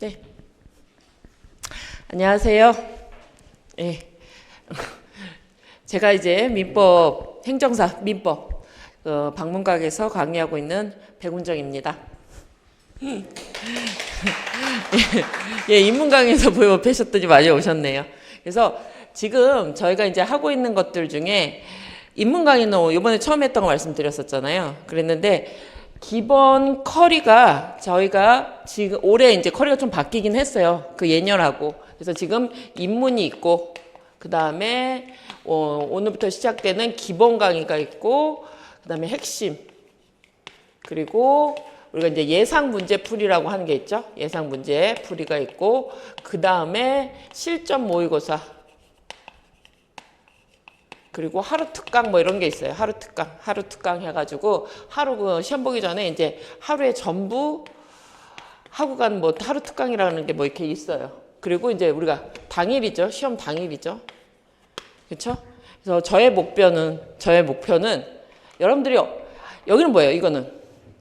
네. 안녕하세요. 네. 제가 이제 민법, 행정사, 민법, 방문각에서 강의하고 있는 백운정입니다. 예, 인문강에서 뵈셨더니 많이 오셨네요. 그래서 지금 저희가 이제 하고 있는 것들 중에 인문강의는 이번에 처음 했던 거 말씀드렸었잖아요. 그랬는데, 기본 커리가 저희가 지금 올해 이제 커리가 좀 바뀌긴 했어요. 그 예년하고. 그래서 지금 인문이 있고, 그 다음에 오늘부터 시작되는 기본 강의가 있고, 그 다음에 핵심, 그리고 우리가 이제 예상 문제 풀이라고 하는 게 있죠. 예상 문제 풀이가 있고, 그 다음에 실전 모의고사, 그리고 하루 특강 뭐 이런 게 있어요. 하루 특강 해가지고 하루 그 시험 보기 전에 이제 하루에 전부 하고 간 뭐 하루 특강이라는 게 뭐 이렇게 있어요. 그리고 이제 우리가 당일이죠. 시험 당일이죠. 그렇죠? 그래서 저의 목표는 여러분들이 여기는 뭐예요? 이거는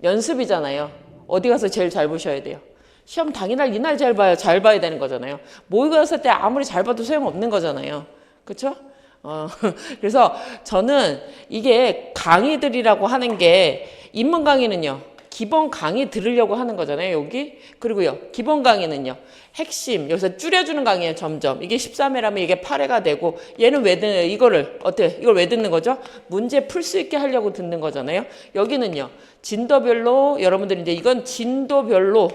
연습이잖아요. 어디 가서 제일 잘 보셔야 돼요. 시험 당일날 이날 잘 봐야 되는 거잖아요. 모의고사 때 아무리 잘 봐도 소용없는 거잖아요. 그렇죠? 그래서 저는 이게 강의들이라고 하는 게 인문 강의는요. 기본 강의 들으려고 하는 거잖아요. 여기. 그리고요. 기본 강의는요. 핵심. 여기서 줄여주는 강의예요. 점점. 이게 13회라면 이게 8회가 되고 얘는 왜 듣는 이걸 왜 듣는 거죠? 문제 풀 수 있게 하려고 듣는 거잖아요. 여기는요. 진도별로 여러분들이 이제 이건 진도별로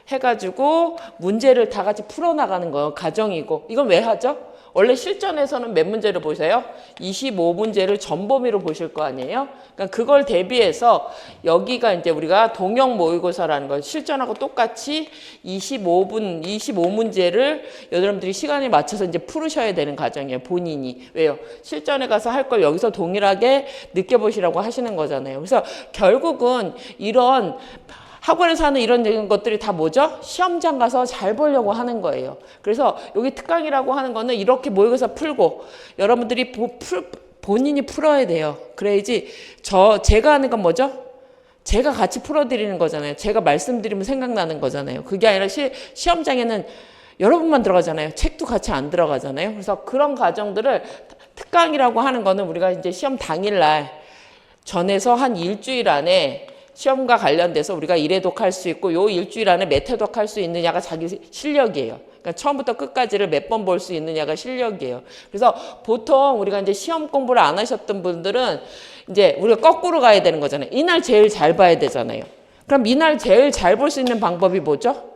해가지고 문제를 다 같이 풀어나가는 거예요. 과정이고. 이건 왜 하죠? 원래 실전에서는 몇 문제를 보세요? 25문제를 전범위로 보실 거 아니에요? 그러니까 그걸 대비해서 여기가 이제 우리가 동형 모의고사라는 거 실전하고 똑같이 25문제를 여러분들이 시간에 맞춰서 이제 풀으셔야 되는 과정이에요. 본인이. 왜요? 실전에 가서 할 걸 여기서 동일하게 느껴보시라고 하시는 거잖아요. 그래서 결국은 이런 학원에서 하는 이런 것들이 다 뭐죠? 시험장 가서 잘 보려고 하는 거예요. 그래서 여기 특강이라고 하는 거는 이렇게 모의고사 풀고 여러분들이 본인이 풀어야 돼요. 그래야지 제가 하는 건 뭐죠? 제가 같이 풀어드리는 거잖아요. 제가 말씀드리면 생각나는 거잖아요. 그게 아니라 시험장에는 여러분만 들어가잖아요. 책도 같이 안 들어가잖아요. 그래서 그런 과정들을 특강이라고 하는 거는 우리가 이제 시험 당일날 전에서 한 일주일 안에 시험과 관련돼서 우리가 일회독 할 수 있고 요 일주일 안에 몇 회독 할 수 있느냐가 자기 실력이에요. 그러니까 처음부터 끝까지를 몇 번 볼 수 있느냐가 실력이에요. 그래서 보통 우리가 이제 시험 공부를 안 하셨던 분들은 이제 우리가 거꾸로 가야 되는 거잖아요. 이날 제일 잘 봐야 되잖아요. 그럼 이날 제일 잘 볼 수 있는 방법이 뭐죠?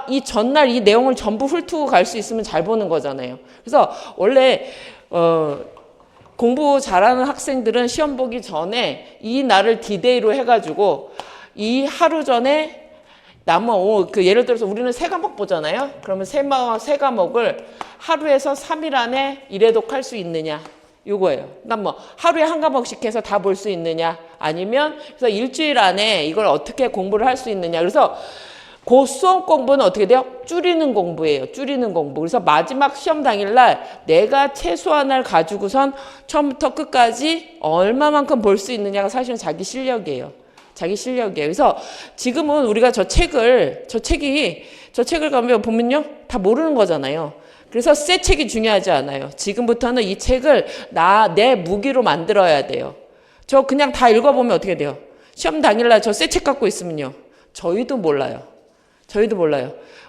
이 전날 이 내용을 전부 훑고 갈 수 있으면 잘 보는 거잖아요. 그래서 원래 공부 잘하는 학생들은 시험 보기 전에 이 날을 디데이로 해가지고 이 하루 전에 예를 들어서 우리는 세 과목 보잖아요. 그러면 세 과목을 하루에서 3일 안에 일회독 할 수 있느냐. 요거예요. 그러니까 뭐 하루에 한 과목씩 해서 다 볼 수 있느냐. 아니면 그래서 일주일 안에 이걸 어떻게 공부를 할 수 있느냐. 그래서 그 수험 공부는 어떻게 돼요? 줄이는 공부예요. 줄이는 공부. 그래서 마지막 시험 당일날 내가 최소한을 가지고선 처음부터 끝까지 얼마만큼 볼 수 있느냐가 사실은 자기 실력이에요. 자기 실력이에요. 그래서 지금은 우리가 저 책을 가면 보면요. 다 모르는 거잖아요. 그래서 새 책이 중요하지 않아요. 지금부터는 이 책을 내 무기로 만들어야 돼요. 저 그냥 다 읽어보면 어떻게 돼요? 시험 당일날 저 새 책 갖고 있으면요. 저희도 몰라요.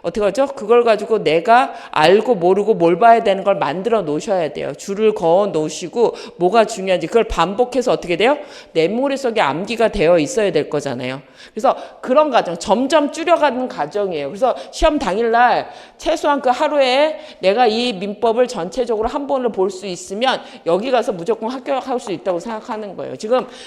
어떻게 하죠? 그걸 가지고 내가 알고 모르고 뭘 봐야 되는 걸 만들어 놓으셔야 돼요. 줄을 그어 놓으시고 뭐가 중요한지 그걸 반복해서 어떻게 돼요? 내 머릿속에 암기가 되어 있어야 될 거잖아요. 그래서 그런 과정, 점점 줄여가는 과정이에요. 그래서 시험 당일날 최소한 그 하루에 내가 이 민법을 전체적으로 한 번을 볼 수 있으면 여기 가서 무조건 합격할 수 있다고 생각하는 거예요.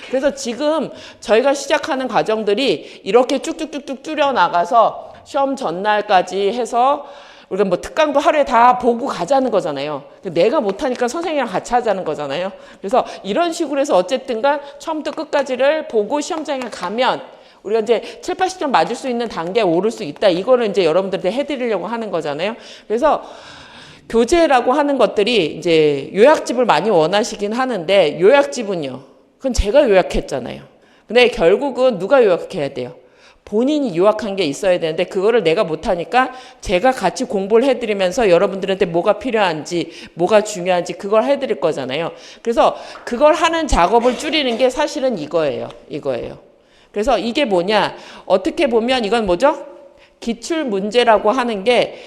그래서 지금 저희가 시작하는 과정들이 이렇게 쭉쭉쭉쭉 줄여나가서 시험 전날까지 해서 우리가 뭐 특강도 하루에 다 보고 가자는 거잖아요. 내가 못하니까 선생님이랑 같이 하자는 거잖아요. 그래서 이런 식으로 해서 어쨌든간 처음부터 끝까지를 보고 시험장에 가면 우리가 이제 7, 80점 맞을 수 있는 단계에 오를 수 있다. 이거를 이제 여러분들한테 해드리려고 하는 거잖아요. 그래서 교재라고 하는 것들이 이제 요약집을 많이 원하시긴 하는데 요약집은요. 그건 제가 요약했잖아요. 근데 결국은 누가 요약해야 돼요? 본인이 유학한 게 있어야 되는데 그거를 내가 못하니까 제가 같이 공부를 해드리면서 여러분들한테 뭐가 필요한지 뭐가 중요한지 그걸 해드릴 거잖아요. 그래서 그걸 하는 작업을 줄이는 게 사실은 이거예요. 그래서 이게 뭐냐, 어떻게 보면 이건 뭐죠? 기출 문제라고 하는 게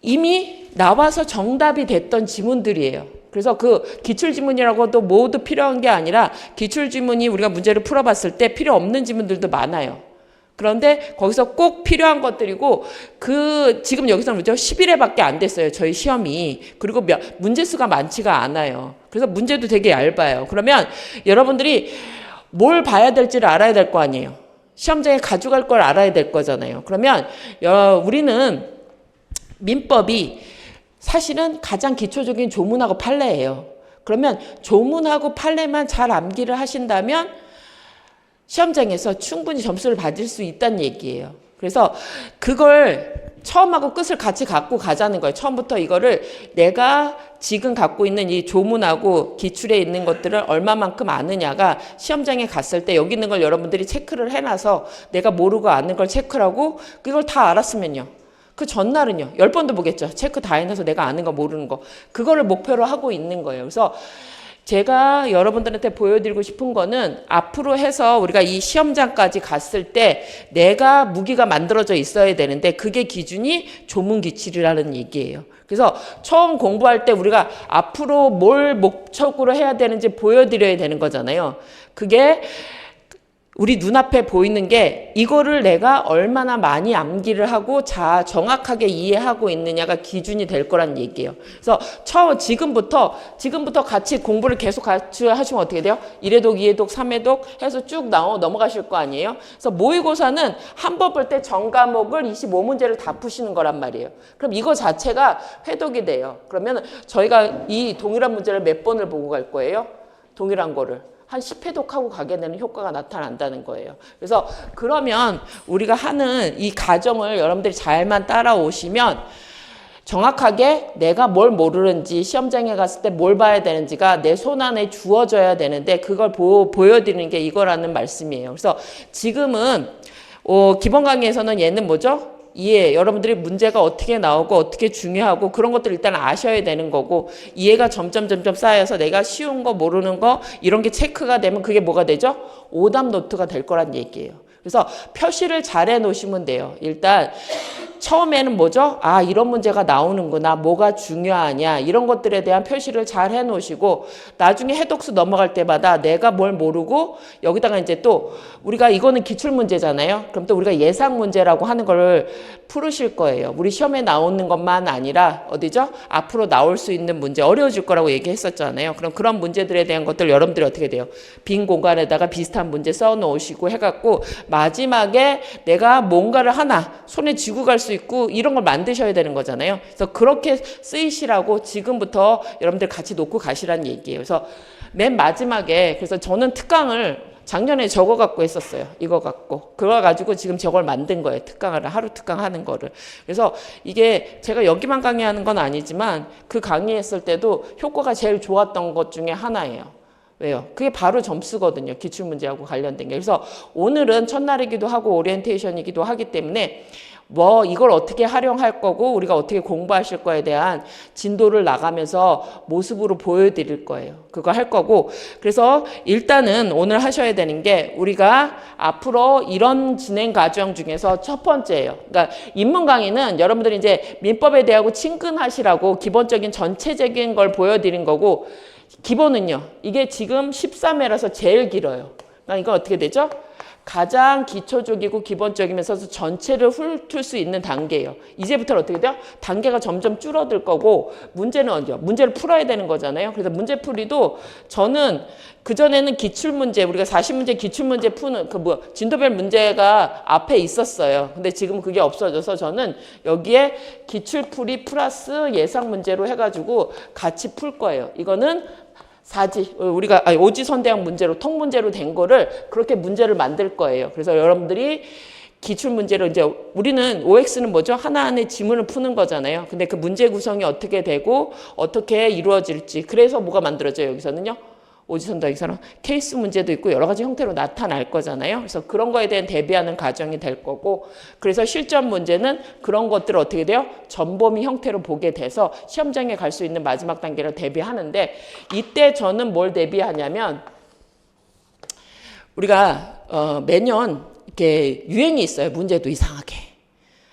이미 나와서 정답이 됐던 지문들이에요. 그래서 그 기출지문이라고도 모두 필요한 게 아니라 기출지문이 우리가 문제를 풀어봤을 때 필요 없는 지문들도 많아요. 그런데 거기서 꼭 필요한 것들이고 지금 여기서는 뭐죠? 11회밖에 안 됐어요. 저희 시험이. 그리고 문제 수가 많지가 않아요. 그래서 문제도 되게 얇아요. 그러면 여러분들이 뭘 봐야 될지를 알아야 될 거 아니에요. 시험장에 가져갈 걸 알아야 될 거잖아요. 그러면 우리는 민법이 사실은 가장 기초적인 조문하고 판례예요. 그러면 조문하고 판례만 잘 암기를 하신다면 시험장에서 충분히 점수를 받을 수 있다는 얘기예요. 그래서 그걸 처음하고 끝을 같이 갖고 가자는 거예요. 처음부터 이거를 내가 지금 갖고 있는 이 조문하고 기출에 있는 것들을 얼마만큼 아느냐가 시험장에 갔을 때 여기 있는 걸 여러분들이 체크를 해놔서 내가 모르고 아는 걸 체크를 하고 그걸 다 알았으면요. 그 전날은요. 10번도 보겠죠. 체크 다 해놔서 내가 아는 거 모르는 거. 그거를 목표로 하고 있는 거예요. 그래서 제가 여러분들한테 보여드리고 싶은 거는 앞으로 해서 우리가 이 시험장까지 갔을 때 내가 무기가 만들어져 있어야 되는데 그게 기준이 조문 기출이라는 얘기예요. 그래서 처음 공부할 때 우리가 앞으로 뭘 목적으로 해야 되는지 보여드려야 되는 거잖아요. 그게 우리 눈앞에 보이는 게 이거를 내가 얼마나 많이 암기를 하고 정확하게 이해하고 있느냐가 기준이 될 거란 얘기예요. 그래서 지금부터 같이 공부를 계속 같이 하시면 어떻게 돼요? 1회독, 2회독, 3회독 해서 쭉 넘어가실 거 아니에요? 그래서 모의고사는 한 번 볼 때 전 과목을 25문제를 다 푸시는 거란 말이에요. 그럼 이거 자체가 회독이 돼요. 그러면 저희가 이 동일한 문제를 몇 번을 보고 갈 거예요? 동일한 거를. 한 10회독하고 가게 되는 효과가 나타난다는 거예요. 그래서 그러면 우리가 하는 이 과정을 여러분들이 잘만 따라오시면 정확하게 내가 뭘 모르는지 시험장에 갔을 때 뭘 봐야 되는지가 내 손안에 주어져야 되는데 그걸 보여드리는 게 이거라는 말씀이에요. 그래서 지금은 기본 강의에서는 얘는 뭐죠? 여러분들이 문제가 어떻게 나오고 어떻게 중요하고 그런 것들 일단 아셔야 되는 거고 이해가 점점 쌓여서 내가 쉬운 거 모르는 거 이런 게 체크가 되면 그게 뭐가 되죠? 오답 노트가 될 거란 얘기예요. 그래서 표시를 잘 해놓으시면 돼요. 일단 처음에는 뭐죠? 이런 문제가 나오는구나. 뭐가 중요하냐. 이런 것들에 대한 표시를 잘 해놓으시고 나중에 해독수 넘어갈 때마다 내가 뭘 모르고 여기다가 이제 또 우리가 이거는 기출문제잖아요. 그럼 또 우리가 예상문제라고 하는 걸 풀으실 거예요. 우리 시험에 나오는 것만 아니라 어디죠? 앞으로 나올 수 있는 문제 어려워질 거라고 얘기했었잖아요. 그럼 그런 문제들에 대한 것들 여러분들이 어떻게 돼요? 빈 공간에다가 비슷한 문제 써놓으시고 해갖고 마지막에 내가 뭔가를 하나 손에 쥐고 갈 수 있고 이런 걸 만드셔야 되는 거잖아요. 그래서 그렇게 쓰이시라고 지금부터 여러분들 같이 놓고 가시라는 얘기예요. 그래서 맨 마지막에 그래서 저는 특강을 작년에 저거 갖고 했었어요. 이거 갖고. 그거 가지고 지금 저걸 만든 거예요. 특강을 하루 특강 하는 거를. 그래서 이게 제가 여기만 강의하는 건 아니지만 그 강의했을 때도 효과가 제일 좋았던 것 중에 하나예요. 왜요? 그게 바로 점수거든요. 기출문제하고 관련된 게. 그래서 오늘은 첫날이기도 하고 오리엔테이션이기도 하기 때문에 이걸 어떻게 활용할 거고 우리가 어떻게 공부하실 거에 대한 진도를 나가면서 모습으로 보여드릴 거예요. 그거 할 거고 그래서 일단은 오늘 하셔야 되는 게 우리가 앞으로 이런 진행 과정 중에서 첫 번째예요. 그러니까 입문 강의는 여러분들이 이제 민법에 대하고 친근하시라고 기본적인 전체적인 걸 보여드린 거고 기본은요. 이게 지금 13회라서 제일 길어요. 그러니까 이건 어떻게 되죠? 가장 기초적이고 기본적이면서 전체를 훑을 수 있는 단계예요. 이제부터는 어떻게 돼요? 단계가 점점 줄어들 거고 문제는 언제요? 문제를 풀어야 되는 거잖아요. 그래서 문제풀이도 저는 그전에는 기출문제 우리가 40문제 기출문제 푸는 진도별 문제가 앞에 있었어요. 근데 지금 그게 없어져서 저는 여기에 기출풀이 플러스 예상문제로 해가지고 같이 풀 거예요. 이거는 우리가 오지선대형 문제로 통문제로 된 거를 그렇게 문제를 만들 거예요. 그래서 여러분들이 기출문제로 이제 우리는 OX는 뭐죠? 하나하나의 지문을 푸는 거잖아요. 근데 그 문제 구성이 어떻게 되고 어떻게 이루어질지 그래서 뭐가 만들어져요? 여기서는요. 오지선 더하기 4는 케이스 문제도 있고 여러 가지 형태로 나타날 거잖아요. 그래서 그런 거에 대한 대비하는 과정이 될 거고, 그래서 실전 문제는 그런 것들을 어떻게 돼요? 전범위 형태로 보게 돼서 시험장에 갈 수 있는 마지막 단계를 대비하는데, 이때 저는 뭘 대비하냐면 우리가 매년 이렇게 유행이 있어요. 문제도 이상하게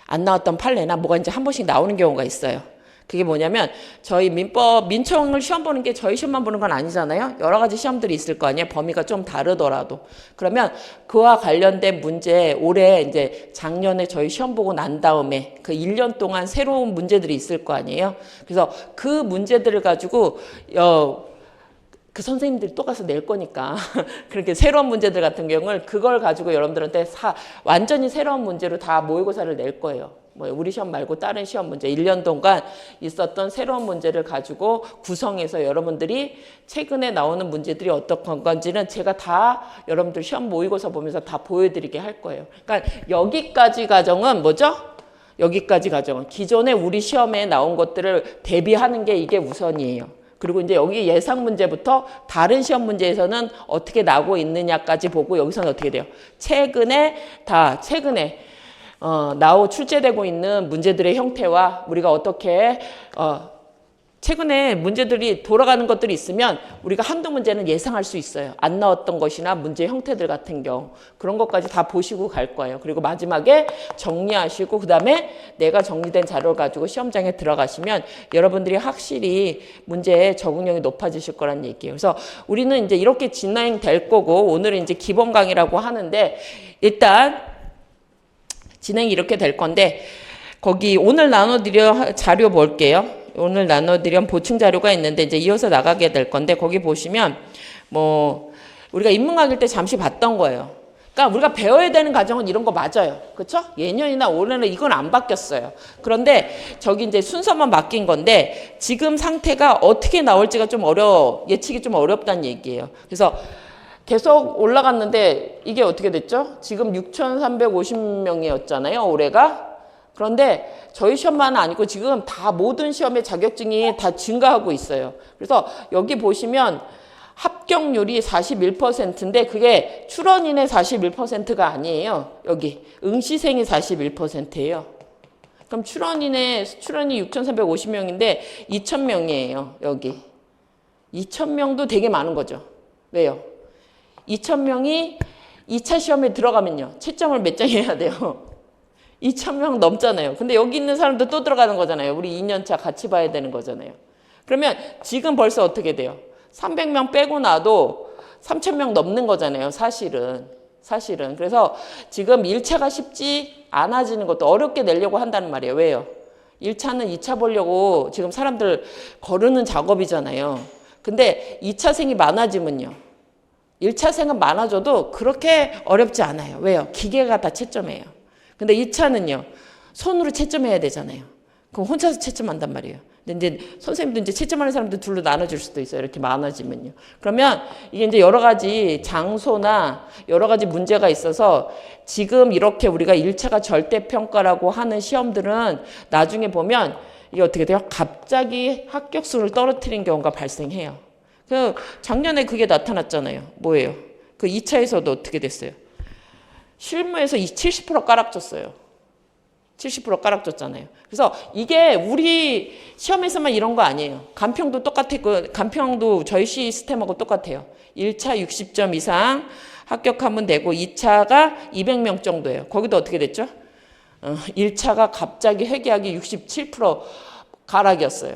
안 나왔던 판례나 뭐가 이제 한 번씩 나오는 경우가 있어요. 그게 뭐냐면 저희 민청을 시험 보는 게 저희 시험만 보는 건 아니잖아요. 여러 가지 시험들이 있을 거 아니에요. 범위가 좀 다르더라도. 그러면 그와 관련된 문제, 올해 이제 작년에 저희 시험 보고 난 다음에 그 1년 동안 새로운 문제들이 있을 거 아니에요. 그래서 그 문제들을 가지고 그 선생님들이 또 가서 낼 거니까 그렇게 새로운 문제들 같은 경우는 그걸 가지고 여러분들한테 완전히 새로운 문제로 다 모의고사를 낼 거예요. 뭐 우리 시험 말고 다른 시험 문제 1년 동안 있었던 새로운 문제를 가지고 구성해서 여러분들이 최근에 나오는 문제들이 어떤 건지는 제가 다 여러분들 시험 모의고사 보면서 다 보여드리게 할 거예요. 그러니까 여기까지 과정은 뭐죠? 여기까지 과정은 기존에 우리 시험에 나온 것들을 대비하는 게 이게 우선이에요. 그리고 이제 여기 예상 문제부터 다른 시험 문제에서는 어떻게 나오고 있느냐까지 보고, 여기서는 어떻게 돼요? 최근에 출제되고 있는 문제들의 형태와 우리가 어떻게 최근에 문제들이 돌아가는 것들이 있으면 우리가 한두 문제는 예상할 수 있어요. 안 나왔던 것이나 문제 형태들 같은 경우 그런 것까지 다 보시고 갈 거예요. 그리고 마지막에 정리하시고 그 다음에 내가 정리된 자료를 가지고 시험장에 들어가시면 여러분들이 확실히 문제에 적응력이 높아지실 거란 얘기예요. 그래서 우리는 이제 이렇게 진행될 거고, 오늘은 이제 기본 강의라고 하는데 일단 진행이 이렇게 될 건데, 거기 오늘 나눠드려 자료 볼게요. 오늘 나눠드린 보충 자료가 있는데 이제 이어서 나가게 될 건데, 거기 보시면 뭐 우리가 인문학일 때 잠시 봤던 거예요. 그러니까 우리가 배워야 되는 과정은 이런 거 맞아요. 그렇죠? 예년이나 올해는 이건 안 바뀌었어요. 그런데 저기 이제 순서만 바뀐 건데 지금 상태가 어떻게 나올지가 좀 예측이 좀 어렵다는 얘기예요. 그래서 계속 올라갔는데 이게 어떻게 됐죠? 지금 6,350명이었잖아요, 올해가. 그런데 저희 시험만 아니고 지금 다 모든 시험의 자격증이 다 증가하고 있어요. 그래서 여기 보시면 합격률이 41%인데 그게 출원인의 41%가 아니에요. 여기 응시생이 41%예요. 그럼 출원이 6,350명인데 2,000명이에요. 여기 2,000명도 되게 많은 거죠. 왜요? 2,000명이 2차 시험에 들어가면요, 채점을 몇 장 해야 돼요? 2,000명 넘잖아요. 근데 여기 있는 사람도 또 들어가는 거잖아요. 우리 2년차 같이 봐야 되는 거잖아요. 그러면 지금 벌써 어떻게 돼요? 300명 빼고 나도 3,000명 넘는 거잖아요. 사실은. 그래서 지금 1차가 쉽지 않아지는 것도 어렵게 내려고 한다는 말이에요. 왜요? 1차는 2차 보려고 지금 사람들 거르는 작업이잖아요. 근데 2차생이 많아지면요, 1차생은 많아져도 그렇게 어렵지 않아요. 왜요? 기계가 다 채점해요. 근데 2차는요, 손으로 채점해야 되잖아요. 그럼 혼자서 채점한단 말이에요. 근데 이제 선생님도 이제 채점하는 사람들 둘로 나눠줄 수도 있어요. 이렇게 많아지면요. 그러면 이게 이제 여러 가지 장소나 여러 가지 문제가 있어서 지금 이렇게 우리가 1차가 절대평가라고 하는 시험들은 나중에 보면 이게 어떻게 돼요? 갑자기 합격수를 떨어뜨린 경우가 발생해요. 그 작년에 그게 나타났잖아요. 뭐예요? 그 2차에서도 어떻게 됐어요? 실무에서 70% 까락졌어요. 70% 까락졌잖아요. 그래서 이게 우리 시험에서만 이런 거 아니에요. 간평도 똑같았고, 간평도 저희 시스템하고 똑같아요. 1차 60점 이상 합격하면 되고 2차가 200명 정도예요. 거기도 어떻게 됐죠? 1차가 갑자기 회계학이 67% 가락이었어요.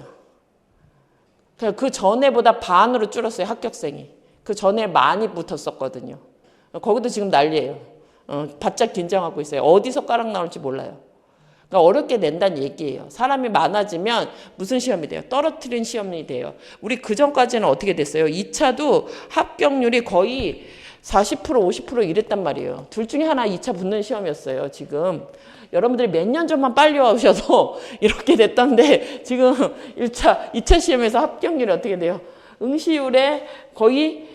그 전에보다 반으로 줄었어요, 합격생이. 그 전에 많이 붙었었거든요. 거기도 지금 난리예요. 바짝 긴장하고 있어요. 어디서 까락 나올지 몰라요. 그러니까 어렵게 낸다는 얘기예요. 사람이 많아지면 무슨 시험이 돼요? 떨어뜨린 시험이 돼요. 우리 그전까지는 어떻게 됐어요? 2차도 합격률이 거의 40% 50% 이랬단 말이에요. 둘 중에 하나 2차 붙는 시험이었어요. 지금 여러분들이 몇 년 전만 빨리 와오셔서 이렇게 됐던데 지금 2차 시험에서 합격률이 어떻게 돼요? 응시율에 거의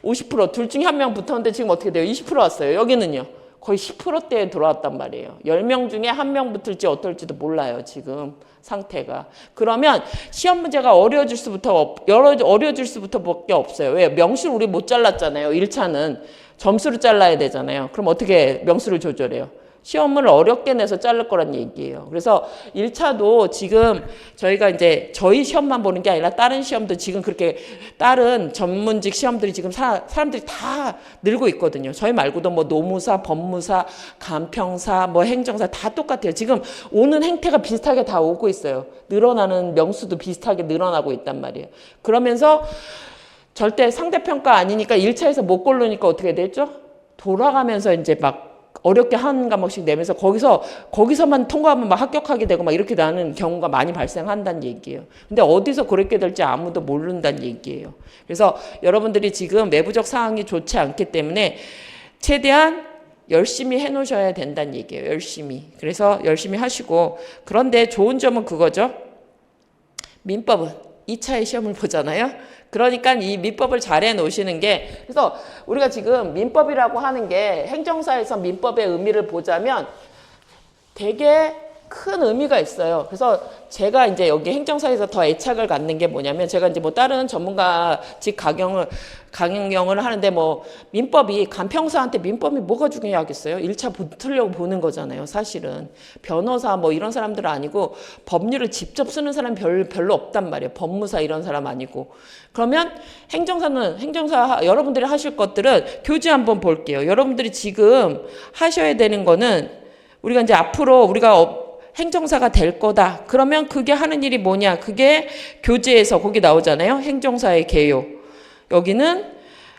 50% 둘 중에 한 명 붙었는데 지금 어떻게 돼요? 20% 왔어요. 여기는요, 거의 10%대에 들어왔단 말이에요. 10명 중에 1명 붙을지 어떨지도 몰라요, 지금 상태가. 그러면 시험 문제가 어려워질 수부터밖에 없어요. 왜? 명시를 우리 못 잘랐잖아요. 1차는 점수를 잘라야 되잖아요. 그럼 어떻게 명수를 조절해요? 시험을 어렵게 내서 자를 거란 얘기예요. 그래서 1차도 지금 저희가 이제 저희 시험만 보는 게 아니라 다른 시험도 지금 그렇게 다른 전문직 시험들이 지금 사람들이 다 늘고 있거든요. 저희 말고도 뭐 노무사, 법무사, 간평사, 뭐 행정사 다 똑같아요. 지금 오는 행태가 비슷하게 다 오고 있어요. 늘어나는 명수도 비슷하게 늘어나고 있단 말이에요. 그러면서 절대 상대평가 아니니까 1차에서 못 고르니까 어떻게 됐죠? 돌아가면서 이제 막 어렵게 한 과목씩 내면서 거기서만 통과하면 막 합격하게 되고 막 이렇게 나는 경우가 많이 발생한다는 얘기예요. 근데 어디서 그렇게 될지 아무도 모른다는 얘기예요. 그래서 여러분들이 지금 내부적 상황이 좋지 않기 때문에 최대한 열심히 해놓으셔야 된다는 얘기예요. 열심히. 그래서 열심히 하시고, 그런데 좋은 점은 그거죠. 민법은 2차의 시험을 보잖아요. 그러니까 이 민법을 잘 해놓으시는 게, 그래서 우리가 지금 민법이라고 하는 게 행정사에서 민법의 의미를 보자면 되게 큰 의미가 있어요. 그래서 제가 이제 여기 행정사에서 더 애착을 갖는 게 뭐냐면, 제가 이제 뭐 다른 전문가직 강연을 하는데 뭐 민법이, 간평사한테 민법이 뭐가 중요하겠어요? 1차 붙으려고 보는 거잖아요, 사실은. 변호사 뭐 이런 사람들은 아니고 법률을 직접 쓰는 사람 별로 없단 말이에요. 법무사 이런 사람 아니고. 그러면 행정사 여러분들이 하실 것들은 교재 한번 볼게요. 여러분들이 지금 하셔야 되는 거는, 우리가 이제 앞으로 우리가 행정사가 될 거다. 그러면 그게 하는 일이 뭐냐? 그게 교재에서 거기 나오잖아요. 행정사의 개요. 여기는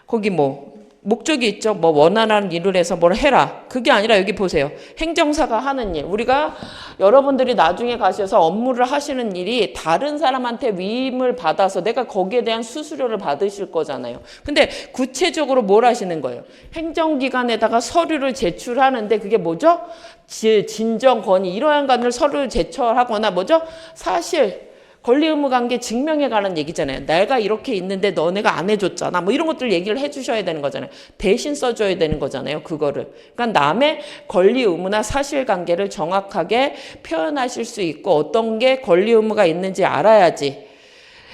거기 뭐 목적이 있죠. 뭐 원하는 일을 해서 뭘 해라. 그게 아니라 여기 보세요. 행정사가 하는 일. 우리가 여러분들이 나중에 가셔서 업무를 하시는 일이 다른 사람한테 위임을 받아서 내가 거기에 대한 수수료를 받으실 거잖아요. 근데 구체적으로 뭘 하시는 거예요? 행정기관에다가 서류를 제출하는데 그게 뭐죠? 진정, 건의, 이러한 간을 서류를 제출하거나 뭐죠? 사실, 권리 의무 관계 증명해 가는 얘기잖아요. 내가 이렇게 있는데 너네가 안 해줬잖아. 뭐 이런 것들 얘기를 해주셔야 되는 거잖아요. 대신 써줘야 되는 거잖아요. 그거를. 그러니까 남의 권리 의무나 사실관계를 정확하게 표현하실 수 있고 어떤 게 권리 의무가 있는지 알아야지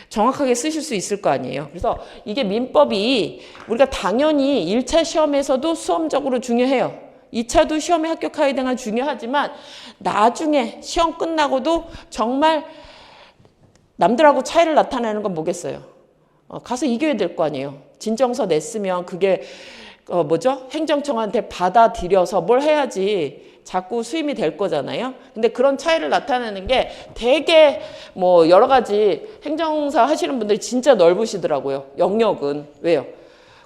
정확하게 쓰실 수 있을 거 아니에요. 그래서 이게 민법이 우리가 당연히 1차 시험에서도 수험적으로 중요해요. 2차도 시험에 합격하게 되면 중요하지만 나중에 시험 끝나고도 정말 남들하고 차이를 나타내는 건 뭐겠어요? 가서 이겨야 될 거 아니에요. 진정서 냈으면 그게 뭐죠? 행정청한테 받아들여서 뭘 해야지 자꾸 수임이 될 거잖아요. 근데 그런 차이를 나타내는 게 되게 뭐 여러 가지 행정사 하시는 분들이 진짜 넓으시더라고요. 영역은. 왜요?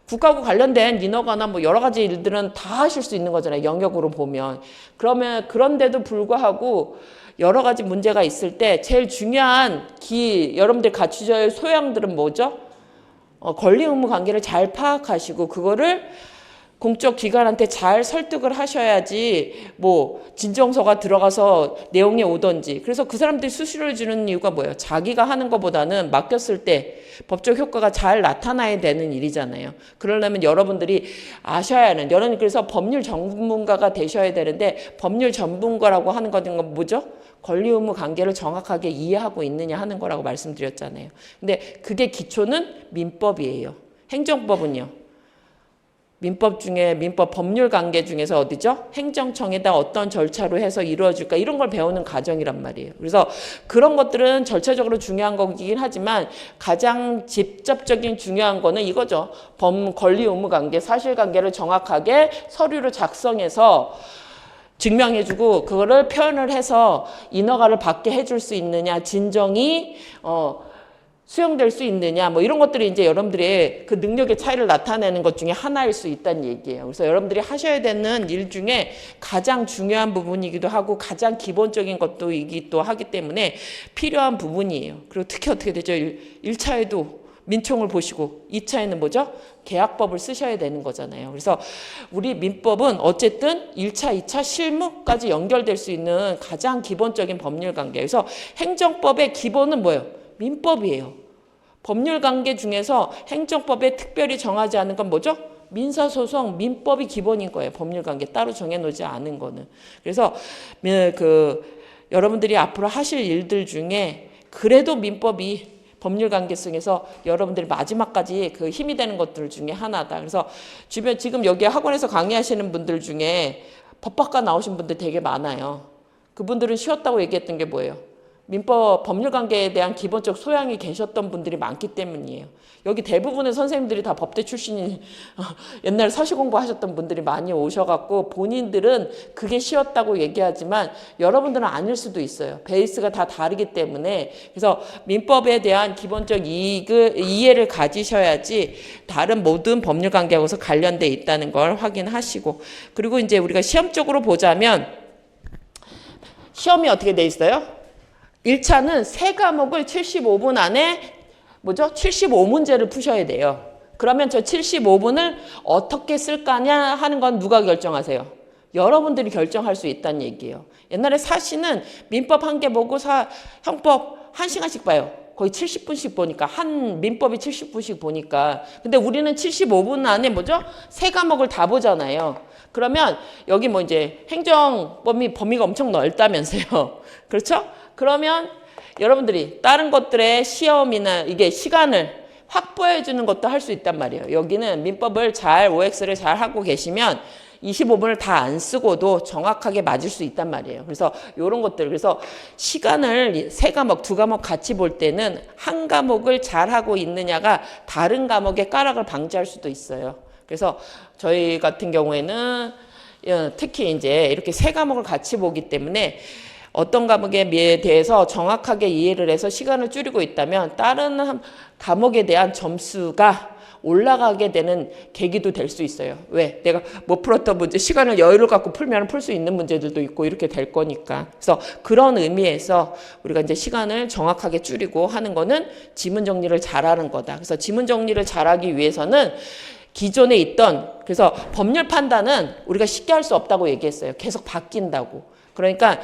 국가하고 관련된 인허가나 뭐 여러 가지 일들은 다 하실 수 있는 거잖아요. 영역으로 보면. 그러면 그런데도 불구하고 여러 가지 문제가 있을 때 제일 중요한 여러분들 갖추셔야 할 소양들은 뭐죠? 권리 의무 관계를 잘 파악하시고 그거를 공적 기관한테 잘 설득을 하셔야지 뭐 진정서가 들어가서 내용이 오던지. 그래서 그 사람들이 수수료를 주는 이유가 뭐예요? 자기가 하는 것보다는 맡겼을 때 법적 효과가 잘 나타나야 되는 일이잖아요. 그러려면 여러분들이 아셔야 하는, 여러분 그래서 법률 전문가가 되셔야 되는데, 법률 전문가라고 하는 건 뭐죠? 권리 의무 관계를 정확하게 이해하고 있느냐 하는 거라고 말씀드렸잖아요. 근데 그게 기초는 민법이에요. 행정법은요. 민법 법률 관계 중에서 어디죠? 행정청에다 어떤 절차로 해서 이루어질까, 이런 걸 배우는 과정이란 말이에요. 그래서 그런 것들은 절차적으로 중요한 거긴 하지만 가장 직접적인 중요한 거는 이거죠. 권리 의무 관계, 사실관계를 정확하게 서류를 작성해서 증명해주고 그거를 표현을 해서 인허가를 받게 해줄 수 있느냐, 진정이 수용될 수 있느냐, 뭐 이런 것들이 이제 여러분들의 그 능력의 차이를 나타내는 것 중에 하나일 수 있다는 얘기예요. 그래서 여러분들이 하셔야 되는 일 중에 가장 중요한 부분이기도 하고 가장 기본적인 것도이기도 하기 때문에 필요한 부분이에요. 그리고 특히 어떻게 되죠? 1차에도 민총을 보시고 2차에는 뭐죠? 계약법을 쓰셔야 되는 거잖아요. 그래서 우리 민법은 어쨌든 1차, 2차 실무까지 연결될 수 있는 가장 기본적인 법률 관계. 그래서 행정법의 기본은 뭐예요? 민법이에요. 법률 관계 중에서 행정법에 특별히 정하지 않은 건 뭐죠? 민사소송, 민법이 기본인 거예요. 법률관계 따로 정해놓지 않은 거는. 그래서 여러분들이 앞으로 하실 일들 중에 그래도 민법이 법률관계성에서 여러분들이 마지막까지 그 힘이 되는 것들 중에 하나다. 그래서 주변 지금 여기 학원에서 강의하시는 분들 중에 법학과 나오신 분들 되게 많아요. 그분들은 쉬웠다고 얘기했던 게 뭐예요? 민법 법률관계에 대한 기본적 소양이 계셨던 분들이 많기 때문이에요. 여기 대부분의 선생님들이 다 법대 출신이 옛날에 서시 공부하셨던 분들이 많이 오셔갖고 본인들은 그게 쉬웠다고 얘기하지만 여러분들은 아닐 수도 있어요. 베이스가 다 다르기 때문에. 그래서 민법에 대한 기본적 이해를 가지셔야지 다른 모든 법률관계하고서 관련돼 있다는 걸 확인하시고, 그리고 이제 우리가 시험적으로 보자면 시험이 어떻게 돼 있어요? 1차는 세 과목을 75분 안에 75문제를 푸셔야 돼요. 그러면 저 75분을 어떻게 쓸 거냐 하는 건 누가 결정하세요? 여러분들이 결정할 수 있다는 얘기예요. 옛날에 사시는 민법 한 개 보고 형법 1시간씩 봐요. 거의 70분씩 보니까, 민법이 70분씩 보니까. 근데 우리는 75분 안에 세 과목을 다 보잖아요. 그러면 여기 이제 범위가 엄청 넓다면서요. 그렇죠? 그러면 여러분들이 다른 것들의 시험이나 이게 시간을 확보해 주는 것도 할 수 있단 말이에요. 여기는 민법을 OX를 잘 하고 계시면 25분을 다 안 쓰고도 정확하게 맞을 수 있단 말이에요. 그래서 이런 것들, 그래서 시간을 세 과목, 두 과목 같이 볼 때는 한 과목을 잘 하고 있느냐가 다른 과목의 까락을 방지할 수도 있어요. 그래서 저희 같은 경우에는 특히 이제 이렇게 세 과목을 같이 보기 때문에 어떤 과목에 대해서 정확하게 이해를 해서 시간을 줄이고 있다면 다른 과목에 대한 점수가 올라가게 되는 계기도 될 수 있어요. 왜? 내가 못 풀었던 문제, 시간을 여유를 갖고 풀면 풀 수 있는 문제들도 있고 이렇게 될 거니까. 그래서 그런 의미에서 우리가 이제 시간을 정확하게 줄이고 하는 거는 지문 정리를 잘하는 거다. 그래서 지문 정리를 잘하기 위해서는 기존에 있던, 그래서 법률 판단은 우리가 쉽게 할 수 없다고 얘기했어요. 계속 바뀐다고. 그러니까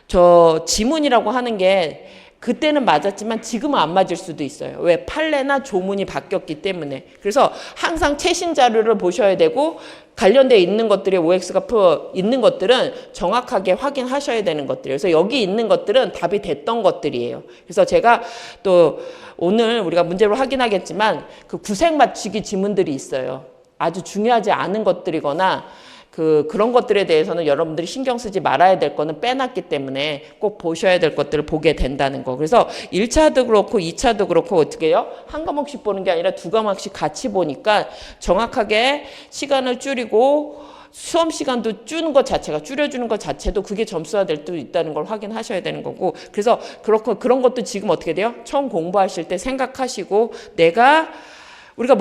저 지문이라고 하는 게 그때는 맞았지만 지금은 안 맞을 수도 있어요. 왜? 판례나 조문이 바뀌었기 때문에. 그래서 항상 최신 자료를 보셔야 되고 관련돼 있는 것들이 OX가 있는 것들은 정확하게 확인하셔야 되는 것들이에요. 그래서 여기 있는 것들은 답이 됐던 것들이에요. 그래서 제가 또 오늘 우리가 문제로 확인하겠지만 그 구색 맞추기 지문들이 있어요. 아주 중요하지 않은 것들이거나 그런 것들에 대해서는 여러분들이 신경 쓰지 말아야 될 거는 빼놨기 때문에 꼭 보셔야 될 것들을 보게 된다는 거. 그래서 1차도 그렇고 2차도 그렇고 어떻게 해요? 한 과목씩 보는 게 아니라 두 과목씩 같이 보니까 정확하게 시간을 줄이고 수험 시간도 줄여주는 것 자체도 그게 점수화 될 수 있다는 걸 확인하셔야 되는 거고. 그래서 그런 것도 지금 어떻게 돼요? 처음 공부하실 때 생각하시고 우리가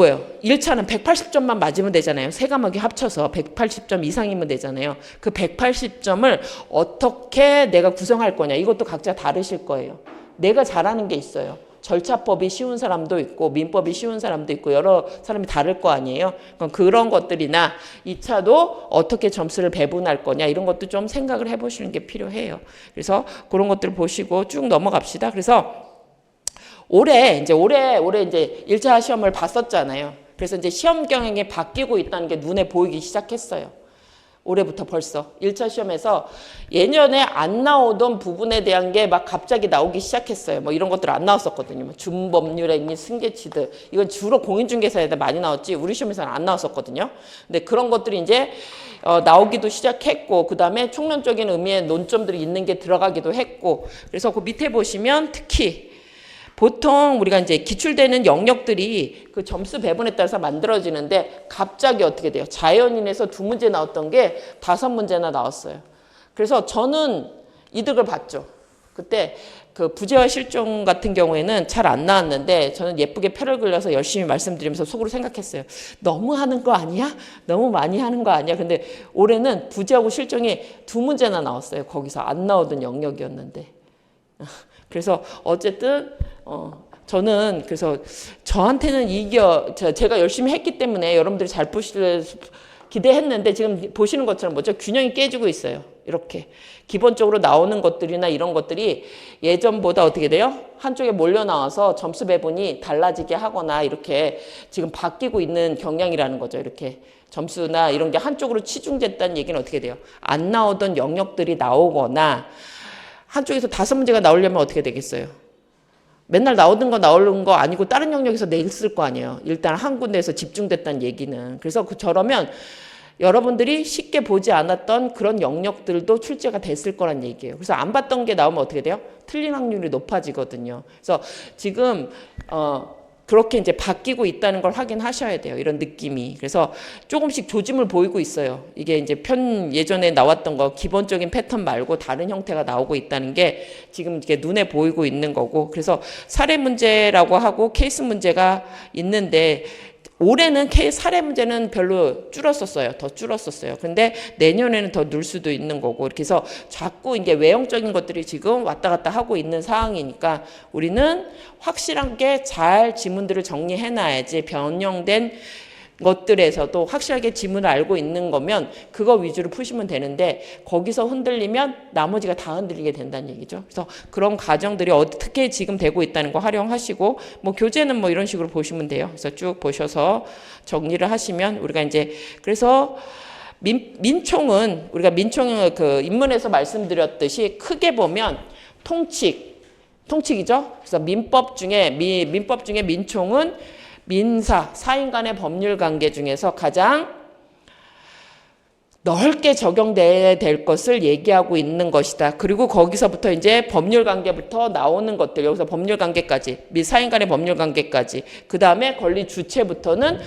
1차는 180점만 맞으면 되잖아요. 세 과목이 합쳐서 180점 이상이면 되잖아요. 그 180점을 어떻게 내가 구성할 거냐. 이것도 각자 다르실 거예요. 내가 잘하는 게 있어요. 절차법이 쉬운 사람도 있고 민법이 쉬운 사람도 있고 여러 사람이 다를 거 아니에요. 그런 것들이나 2차도 어떻게 점수를 배분할 거냐 이런 것도 좀 생각을 해보시는 게 필요해요. 그래서 그런 것들을 보시고 쭉 넘어갑시다. 그래서 올해 이제 1차 시험을 봤었잖아요. 그래서 이제 시험 경향이 바뀌고 있다는 게 눈에 보이기 시작했어요. 올해부터 벌써 1차 시험에서 예년에 안 나오던 부분에 대한 게 막 갑자기 나오기 시작했어요. 이런 것들 안 나왔었거든요. 준법률행위, 승계치드 이건 주로 공인중개사에다 많이 나왔지 우리 시험에서는 안 나왔었거든요. 근데 그런 것들이 이제 나오기도 시작했고 그 다음에 총론적인 의미의 논점들이 있는 게 들어가기도 했고 그래서 그 밑에 보시면 특히 보통 우리가 이제 기출되는 영역들이 그 점수 배분에 따라서 만들어지는데 갑자기 어떻게 돼요? 자연인에서 2문제 나왔던 게 5문제나 나왔어요. 그래서 저는 이득을 봤죠. 그때 그 부재와 실종 같은 경우에는 잘 안 나왔는데 저는 예쁘게 표를 그려서 열심히 말씀드리면서 속으로 생각했어요. 너무 하는 거 아니야? 너무 많이 하는 거 아니야? 근데 올해는 부재하고 실종이 2문제나 나왔어요. 거기서 안 나오던 영역이었는데. 그래서 어쨌든 저는 그래서 저한테는 제가 열심히 했기 때문에 여러분들이 잘 푸실 기대했는데 지금 보시는 것처럼 뭐죠? 균형이 깨지고 있어요. 이렇게 기본적으로 나오는 것들이나 이런 것들이 예전보다 어떻게 돼요? 한쪽에 몰려 나와서 점수 배분이 달라지게 하거나 이렇게 지금 바뀌고 있는 경향이라는 거죠. 이렇게 점수나 이런 게 한쪽으로 치중됐다는 얘기는 어떻게 돼요? 안 나오던 영역들이 나오거나 한쪽에서 5문제가 나오려면 어떻게 되겠어요? 맨날 나오는 거 아니고 다른 영역에서 냈을 거 아니에요. 일단 한 군데에서 집중됐다는 얘기는. 그래서 저러면 여러분들이 쉽게 보지 않았던 그런 영역들도 출제가 됐을 거란 얘기예요. 그래서 안 봤던 게 나오면 어떻게 돼요? 틀린 확률이 높아지거든요. 그래서 지금 그렇게 이제 바뀌고 있다는 걸 확인하셔야 돼요. 이런 느낌이. 그래서 조금씩 조짐을 보이고 있어요. 이게 이제 예전에 나왔던 거 기본적인 패턴 말고 다른 형태가 나오고 있다는 게 지금 이게 눈에 보이고 있는 거고. 그래서 사례 문제라고 하고 케이스 문제가 있는데 올해는 사례 문제는 별로 줄었었어요. 더 줄었었어요. 근데 내년에는 더 늘 수도 있는 거고. 이렇게 해서 자꾸 이게 외형적인 것들이 지금 왔다 갔다 하고 있는 상황이니까 우리는 확실한 게 잘 지문들을 정리해 놔야지 변형된 것들에서도 확실하게 지문을 알고 있는 거면 그거 위주로 푸시면 되는데 거기서 흔들리면 나머지가 다 흔들리게 된다는 얘기죠. 그래서 그런 과정들이 어떻게 지금 되고 있다는 거 활용하시고 뭐 교재는 뭐 이런 식으로 보시면 돼요. 그래서 쭉 보셔서 정리를 하시면 우리가 이제 그래서 민총은 우리가 민총은 그 입문에서 말씀드렸듯이 크게 보면 통칙이죠. 그래서 민법 중에 민총은 민사, 사인 간의 법률 관계 중에서 가장 넓게 적용돼야 될 것을 얘기하고 있는 것이다. 그리고 거기서부터 이제 법률 관계부터 나오는 것들, 여기서 법률 관계까지, 사인 간의 법률 관계까지, 그 다음에 권리 주체부터는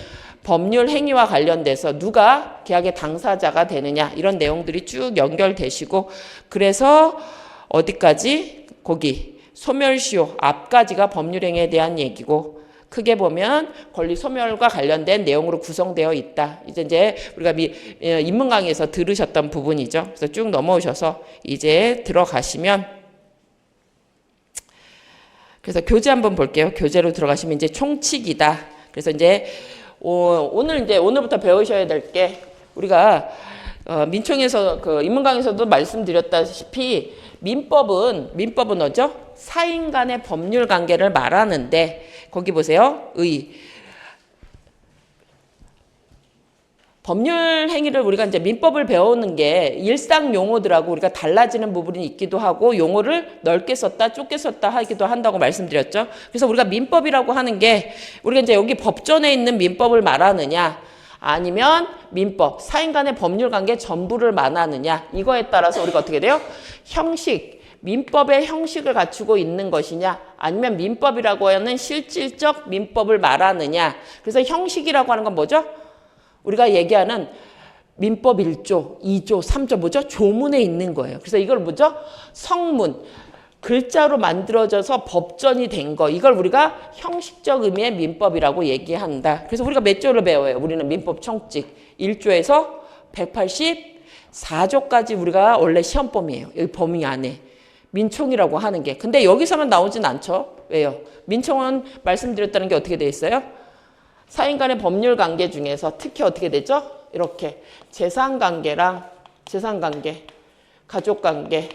법률 행위와 관련돼서 누가 계약의 당사자가 되느냐, 이런 내용들이 쭉 연결되시고, 그래서 어디까지? 거기, 소멸시효, 앞까지가 법률 행위에 대한 얘기고, 크게 보면 권리 소멸과 관련된 내용으로 구성되어 있다. 이제 우리가 입문 강의에서 들으셨던 부분이죠. 그래서 쭉 넘어오셔서 이제 들어가시면 그래서 교재 한번 볼게요. 교재로 들어가시면 이제 총칙이다. 그래서 이제 오늘부터 배우셔야 될 게 우리가 민총에서 그 입문 강의에서도 말씀드렸다시피 민법은 뭐죠? 사인 간의 법률 관계를 말하는데 거기 보세요. 법률 행위를 우리가 이제 민법을 배우는 게 일상 용어들하고 우리가 달라지는 부분이 있기도 하고 용어를 넓게 썼다, 좁게 썼다 하기도 한다고 말씀드렸죠. 그래서 우리가 민법이라고 하는 게 우리가 이제 여기 법전에 있는 민법을 말하느냐 아니면 민법, 사인 간의 법률 관계 전부를 말하느냐 이거에 따라서 우리가 어떻게 돼요? 형식, 민법의 형식을 갖추고 있는 것이냐 아니면 민법이라고 하는 실질적 민법을 말하느냐. 그래서 형식이라고 하는 건 뭐죠? 우리가 얘기하는 민법 1조, 2조, 3조 뭐죠? 조문에 있는 거예요. 그래서 이걸 뭐죠? 성문, 글자로 만들어져서 법전이 된 거. 이걸 우리가 형식적 의미의 민법이라고 얘기한다. 그래서 우리가 몇 조를 배워요? 우리는 민법 총칙 1조에서 184조까지 우리가 원래 시험범위예요. 여기 범위 안에. 민총이라고 하는 게. 근데 여기서만 나오진 않죠. 왜요? 민총은 말씀드렸다는 게 어떻게 돼 있어요? 사인 간의 법률 관계 중에서 특히 어떻게 되죠? 이렇게 재산관계랑 재산관계, 가족관계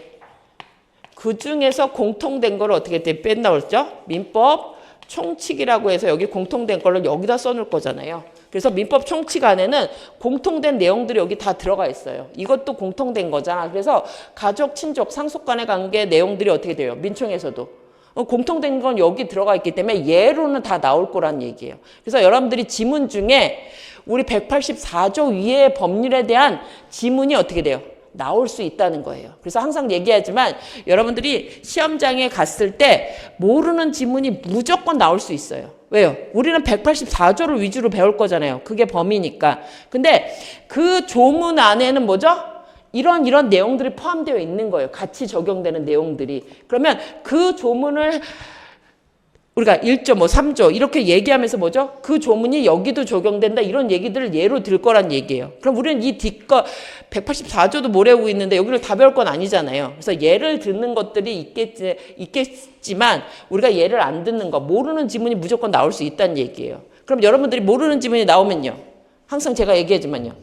그 중에서 공통된 걸 어떻게 빼나올죠? 민법 총칙이라고 해서 여기 공통된 걸로 여기다 써놓을 거잖아요. 그래서 민법 총칙 안에는 공통된 내용들이 여기 다 들어가 있어요. 이것도 공통된 거잖아. 그래서 가족, 친족, 상속 간의 관계 내용들이 어떻게 돼요? 민총에서도. 공통된 건 여기 들어가 있기 때문에 예로는 다 나올 거란 얘기예요. 그래서 여러분들이 지문 중에 우리 184조 위의 법률에 대한 지문이 어떻게 돼요? 나올 수 있다는 거예요. 그래서 항상 얘기하지만 여러분들이 시험장에 갔을 때 모르는 지문이 무조건 나올 수 있어요. 왜요? 우리는 184조를 위주로 배울 거잖아요. 그게 범위니까. 근데 그 조문 안에는 뭐죠? 이런 내용들이 포함되어 있는 거예요. 같이 적용되는 내용들이. 그러면 그 조문을 우리가 1조, 3조 이렇게 얘기하면서 뭐죠? 그 조문이 여기도 적용된다 이런 얘기들을 예로 들 거란 얘기예요. 그럼 우리는 이 뒷거 184조도 모르고 있는데 여기를 다 배울 건 아니잖아요. 그래서 예를 듣는 것들이 있겠지만 우리가 예를 안 듣는 거 모르는 지문이 무조건 나올 수 있다는 얘기예요. 그럼 여러분들이 모르는 지문이 나오면요. 항상 제가 얘기하지만요.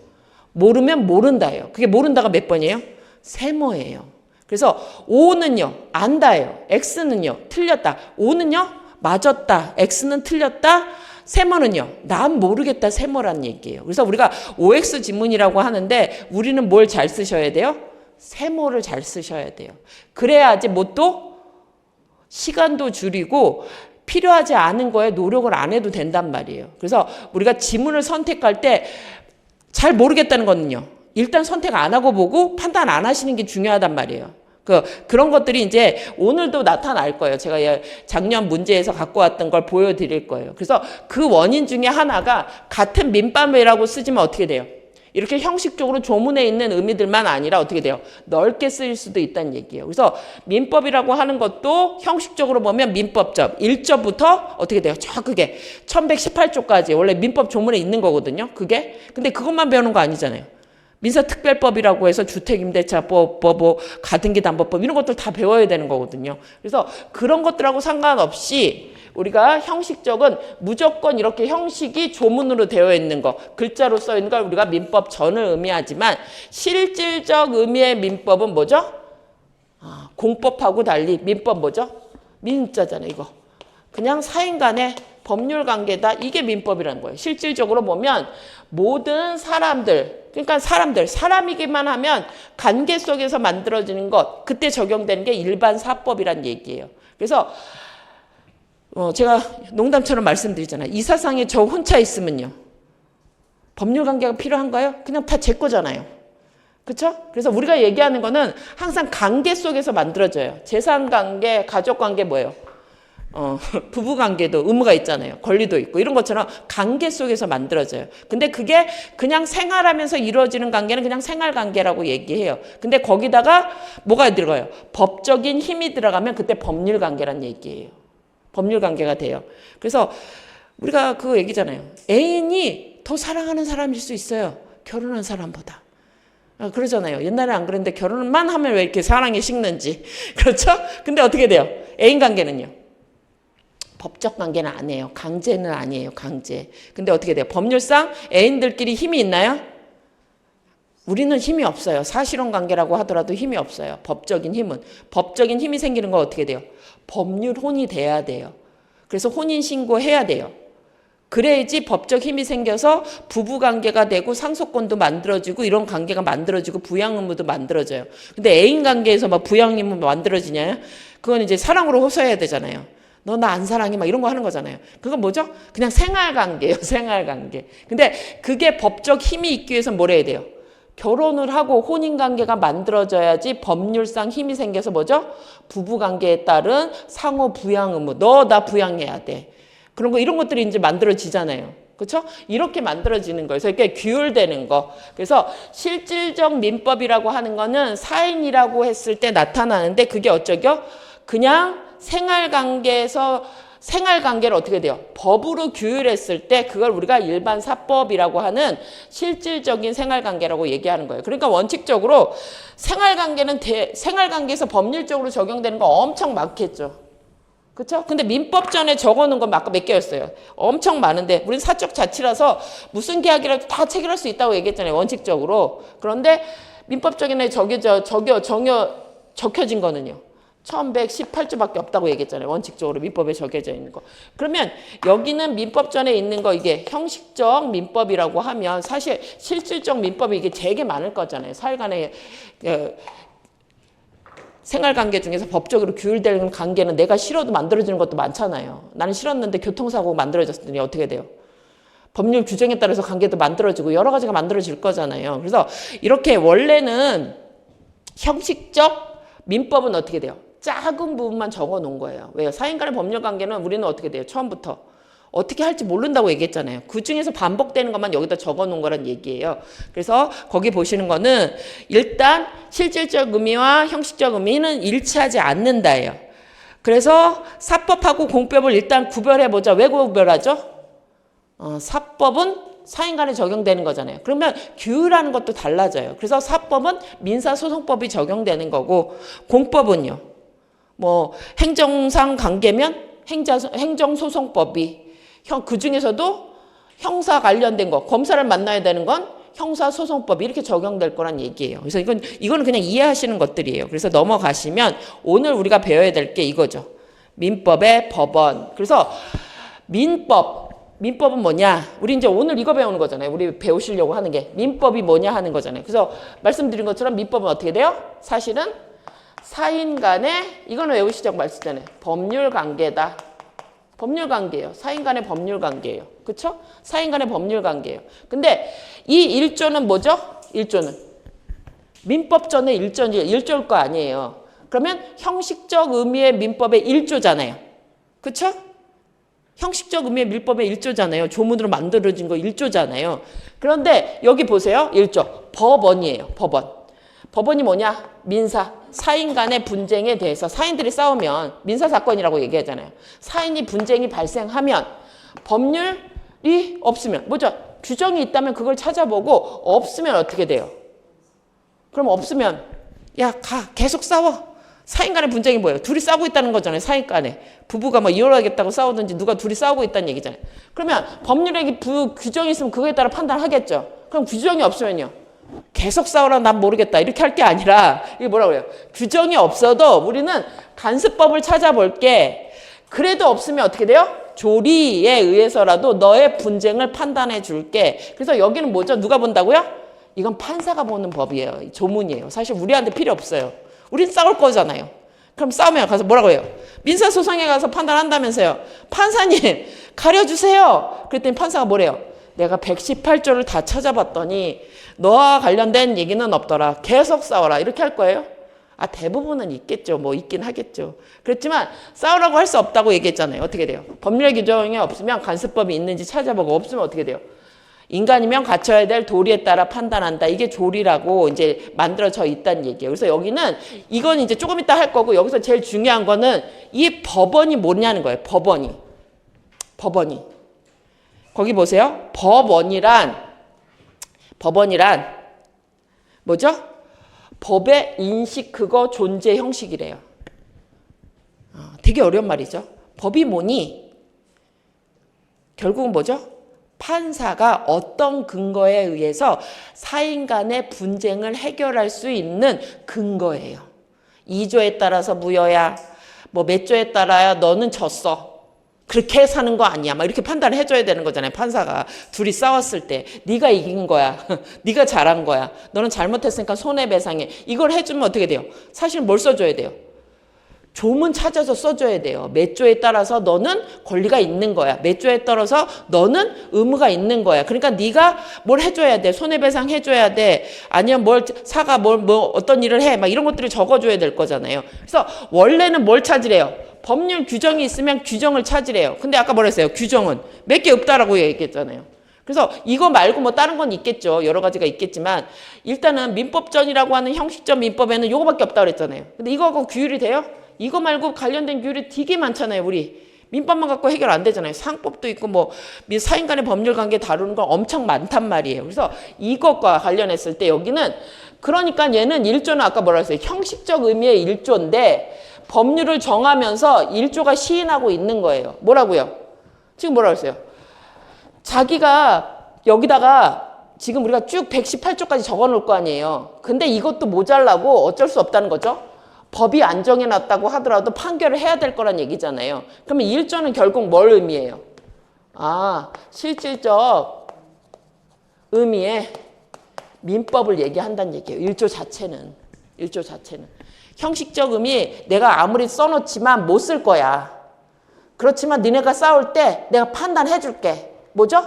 모르면 모른다예요. 그게 모른다가 몇 번이에요? 세모예요. 그래서 O는요, 안다예요. X는요, 틀렸다. O는요, 맞았다. X는 틀렸다. 세모는요, 난 모르겠다. 세모란 얘기예요. 그래서 우리가 OX 지문이라고 하는데 우리는 뭘 잘 쓰셔야 돼요? 세모를 잘 쓰셔야 돼요. 그래야지 뭐 또 시간도 줄이고 필요하지 않은 거에 노력을 안 해도 된단 말이에요. 그래서 우리가 지문을 선택할 때 잘 모르겠다는 거는요, 일단 선택 안 하고 보고 판단 안 하시는 게 중요하단 말이에요. 그런 것들이 이제 오늘도 나타날 거예요. 제가 작년 문제에서 갖고 왔던 걸 보여드릴 거예요. 그래서 그 원인 중에 하나가 같은 민법이라고 쓰지만 어떻게 돼요? 이렇게 형식적으로 조문에 있는 의미들만 아니라 어떻게 돼요? 넓게 쓰일 수도 있다는 얘기예요. 그래서 민법이라고 하는 것도 형식적으로 보면 민법적 1조부터 어떻게 돼요? 저 크게 1118조까지 원래 민법 조문에 있는 거거든요. 그게. 근데 그것만 배우는 거 아니잖아요. 민사특별법이라고 해서 주택임대차법, 가등기담보법 이런 것들 다 배워야 되는 거거든요. 그래서 그런 것들하고 상관없이 우리가 형식적은 무조건 이렇게 형식이 조문으로 되어 있는 거, 글자로 써 있는 걸 우리가 민법 전을 의미하지만 실질적 의미의 민법은 뭐죠? 공법하고 달리 민법 뭐죠? 민자잖아요, 이거. 그냥 사인 간의 법률 관계다. 이게 민법이라는 거예요. 실질적으로 보면 모든 사람들, 그러니까 사람이기만 하면 관계 속에서 만들어지는 것, 그때 적용되는 게 일반 사법이란 얘기예요. 그래서 제가 농담처럼 말씀드리잖아요. 이 세상에 저 혼자 있으면요, 법률 관계가 필요한가요? 그냥 다 제 거잖아요. 그렇죠? 그래서 우리가 얘기하는 거는 항상 관계 속에서 만들어져요. 재산 관계, 가족 관계 뭐예요? 부부 관계도 의무가 있잖아요. 권리도 있고 이런 것처럼 관계 속에서 만들어져요. 근데 그게 그냥 생활하면서 이루어지는 관계는 그냥 생활 관계라고 얘기해요. 근데 거기다가 뭐가 들어가요? 법적인 힘이 들어가면 그때 법률 관계란 얘기예요. 법률 관계가 돼요. 그래서 우리가 그거 얘기잖아요. 애인이 더 사랑하는 사람일 수 있어요. 결혼한 사람보다. 그러잖아요. 옛날에 안 그랬는데 결혼만 하면 왜 이렇게 사랑이 식는지. 그렇죠? 근데 어떻게 돼요? 애인 관계는요? 법적 관계는 아니에요. 강제는 아니에요. 강제. 근데 어떻게 돼요? 법률상 애인들끼리 힘이 있나요? 우리는 힘이 없어요. 사실혼 관계라고 하더라도 힘이 없어요. 법적인 힘은. 법적인 힘이 생기는 건 어떻게 돼요? 법률혼이 돼야 돼요. 그래서 혼인신고해야 돼요. 그래야지 법적 힘이 생겨서 부부관계가 되고 상속권도 만들어지고 이런 관계가 만들어지고 부양의무도 만들어져요. 근데 애인 관계에서 막 부양의무 만들어지냐? 그건 이제 사랑으로 호소해야 되잖아요. 너 나 안 사랑해 막 이런 거 하는 거잖아요. 그건 뭐죠? 그냥 생활관계예요. 생활관계. 근데 그게 법적 힘이 있기 위해서 뭘 해야 돼요? 결혼을 하고 혼인관계가 만들어져야지 법률상 힘이 생겨서 뭐죠? 부부관계에 따른 상호 부양 의무. 너 나 부양해야 돼. 그런 거 이런 것들이 이제 만들어지잖아요. 그렇죠? 이렇게 만들어지는 거예요. 그래서 이렇게 규율되는 거. 그래서 실질적 민법이라고 하는 거는 사인이라고 했을 때 나타나는데 그게 어쩌죠? 그냥 생활관계에서 생활관계를 어떻게 돼요? 법으로 규율했을 때 그걸 우리가 일반 사법이라고 하는 실질적인 생활관계라고 얘기하는 거예요. 그러니까 원칙적으로 생활관계는 생활관계에서 법률적으로 적용되는 거 엄청 많겠죠. 그렇죠? 근데 민법전에 적어놓은 건 아까 몇 개였어요? 엄청 많은데 우리는 사적 자치라서 무슨 계약이라도 다 체결할 수 있다고 얘기했잖아요. 원칙적으로. 그런데 민법적인에 적혀진 거는요. 1118조밖에 없다고 얘기했잖아요. 원칙적으로 민법에 적혀져 있는 거. 그러면 여기는 민법전에 있는 거 이게 형식적 민법이라고 하면 사실 실질적 민법이 이게 되게 많을 거잖아요. 사회간의 생활관계 중에서 법적으로 규율되는 관계는 내가 싫어도 만들어지는 것도 많잖아요. 나는 싫었는데 교통사고가 만들어졌더니 어떻게 돼요? 법률 규정에 따라서 관계도 만들어지고 여러 가지가 만들어질 거잖아요. 그래서 이렇게 원래는 형식적 민법은 어떻게 돼요? 작은 부분만 적어 놓은 거예요. 왜요? 사인 간의 법률 관계는 우리는 어떻게 돼요? 처음부터. 어떻게 할지 모른다고 얘기했잖아요. 그 중에서 반복되는 것만 여기다 적어 놓은 거란 얘기예요. 그래서 거기 보시는 거는 일단 실질적 의미와 형식적 의미는 일치하지 않는다예요. 그래서 사법하고 공법을 일단 구별해보자. 왜 구별하죠? 사법은 사인 간에 적용되는 거잖아요. 그러면 규율하는 것도 달라져요. 그래서 사법은 민사소송법이 적용되는 거고 공법은요. 뭐 행정상 관계면 행정소송법이 그 중에서도 형사 관련된 거, 검사를 만나야 되는 건 형사소송법 이렇게 적용될 거란 얘기예요. 그래서 이거는 그냥 이해하시는 것들이에요. 그래서 넘어가시면 오늘 우리가 배워야 될 게 이거죠. 민법의 법원. 그래서 민법은 뭐냐? 우리 이제 오늘 이거 배우는 거잖아요. 우리 배우시려고 하는 게 민법이 뭐냐 하는 거잖아요. 그래서 말씀드린 것처럼 민법은 어떻게 돼요? 사실은 사인 간의 이거는 외우시자고 말씀드렸잖아요. 법률 관계다. 법률 관계예요. 사인 간의 법률 관계예요. 그렇죠? 사인 간의 법률 관계예요. 근데 이 1조는 뭐죠? 1조는 민법 전에 1조일 거 아니에요. 그러면 형식적 의미의 민법의 1조잖아요. 그렇죠? 형식적 의미의 민법의 1조잖아요. 조문으로 만들어진 거 1조잖아요. 그런데 여기 보세요. 1조. 법원이에요. 법원이 뭐냐? 민사. 사인 간의 분쟁에 대해서 사인들이 싸우면 민사사건이라고 얘기하잖아요. 사인이 분쟁이 발생하면 법률이 없으면 뭐죠? 규정이 있다면 그걸 찾아보고 없으면 어떻게 돼요? 그럼 없으면 야, 계속 싸워. 사인 간의 분쟁이 뭐예요? 둘이 싸우고 있다는 거잖아요. 사인 간에. 부부가 뭐 이혼하겠다고 싸우든지 누가 둘이 싸우고 있다는 얘기잖아요. 그러면 법률에 규정이 있으면 그거에 따라 판단하겠죠. 그럼 규정이 없으면요. 계속 싸우라 난 모르겠다 이렇게 할 게 아니라 이게 뭐라고 해요? 규정이 없어도 우리는 간습법을 찾아볼게. 그래도 없으면 어떻게 돼요? 조리에 의해서라도 너의 분쟁을 판단해 줄게. 그래서 여기는 뭐죠? 누가 본다고요? 이건 판사가 보는 법이에요. 조문이에요. 사실 우리한테 필요 없어요. 우린 싸울 거잖아요. 그럼 싸우면 가서 뭐라고 해요? 민사소송에 가서 판단한다면서요. 판사님 가려주세요. 그랬더니 판사가 뭐래요? 내가 118조를 다 찾아봤더니 너와 관련된 얘기는 없더라. 계속 싸워라. 이렇게 할 거예요? 대부분은 있겠죠. 뭐 있긴 하겠죠. 그렇지만 싸우라고 할 수 없다고 얘기했잖아요. 어떻게 돼요? 법률 규정이 없으면 간습법이 있는지 찾아보고 없으면 어떻게 돼요? 인간이면 갖춰야 될 도리에 따라 판단한다. 이게 조리라고 이제 만들어져 있다는 얘기예요. 그래서 여기는 이건 이제 조금 이따 할 거고 여기서 제일 중요한 거는 이 법원이 뭐냐는 거예요. 법원이. 거기 보세요. 법원이란 뭐죠? 법의 인식 그거 존재 형식이래요. 되게 어려운 말이죠. 법이 뭐니? 결국은 뭐죠? 판사가 어떤 근거에 의해서 사인 간의 분쟁을 해결할 수 있는 근거예요. 2조에 따라서 무효야. 뭐 몇 조에 따라야 너는 졌어. 그렇게 사는 거 아니야. 막 이렇게 판단을 해줘야 되는 거잖아요. 판사가 둘이 싸웠을 때 네가 이긴 거야. 네가 잘한 거야. 너는 잘못했으니까 손해배상해. 이걸 해주면 어떻게 돼요? 사실 뭘 써줘야 돼요? 조문 찾아서 써줘야 돼요. 몇 조에 따라서 너는 권리가 있는 거야. 몇 조에 따라서 너는 의무가 있는 거야. 그러니까 네가 뭘 해줘야 돼. 손해배상 해줘야 돼. 아니면 어떤 일을 해. 막 이런 것들을 적어줘야 될 거잖아요. 그래서 원래는 뭘 찾으래요? 법률 규정이 있으면 규정을 찾으래요. 근데 아까 뭐라 했어요? 규정은 몇 개 없다라고 얘기했잖아요. 그래서 이거 말고 뭐 다른 건 있겠죠. 여러 가지가 있겠지만 일단은 민법전이라고 하는 형식적 민법에는 요거밖에 없다고 그랬잖아요. 근데 이거하고 규율이 돼요? 이거 말고 관련된 규율이 되게 많잖아요. 우리 민법만 갖고 해결 안 되잖아요. 상법도 있고 뭐 사인 간의 법률 관계 다루는 건 엄청 많단 말이에요. 그래서 이것과 관련했을 때 여기는 그러니까 얘는 1조는 아까 뭐라 했어요? 형식적 의미의 1조인데 법률을 정하면서 1조가 시인하고 있는 거예요. 뭐라고요? 지금 뭐라고 했어요? 자기가 여기다가 지금 우리가 쭉 118조까지 적어 놓을 거 아니에요. 근데 이것도 모자라고 어쩔 수 없다는 거죠. 법이 안 정해놨다고 하더라도 판결을 해야 될 거란 얘기잖아요. 그러면 1조는 결국 뭘 의미해요? 실질적 의미의 민법을 얘기한다는 얘기예요. 1조 자체는. 형식적 의미 내가 아무리 써놓지만 못 쓸 거야. 그렇지만 니네가 싸울 때 내가 판단해 줄게. 뭐죠?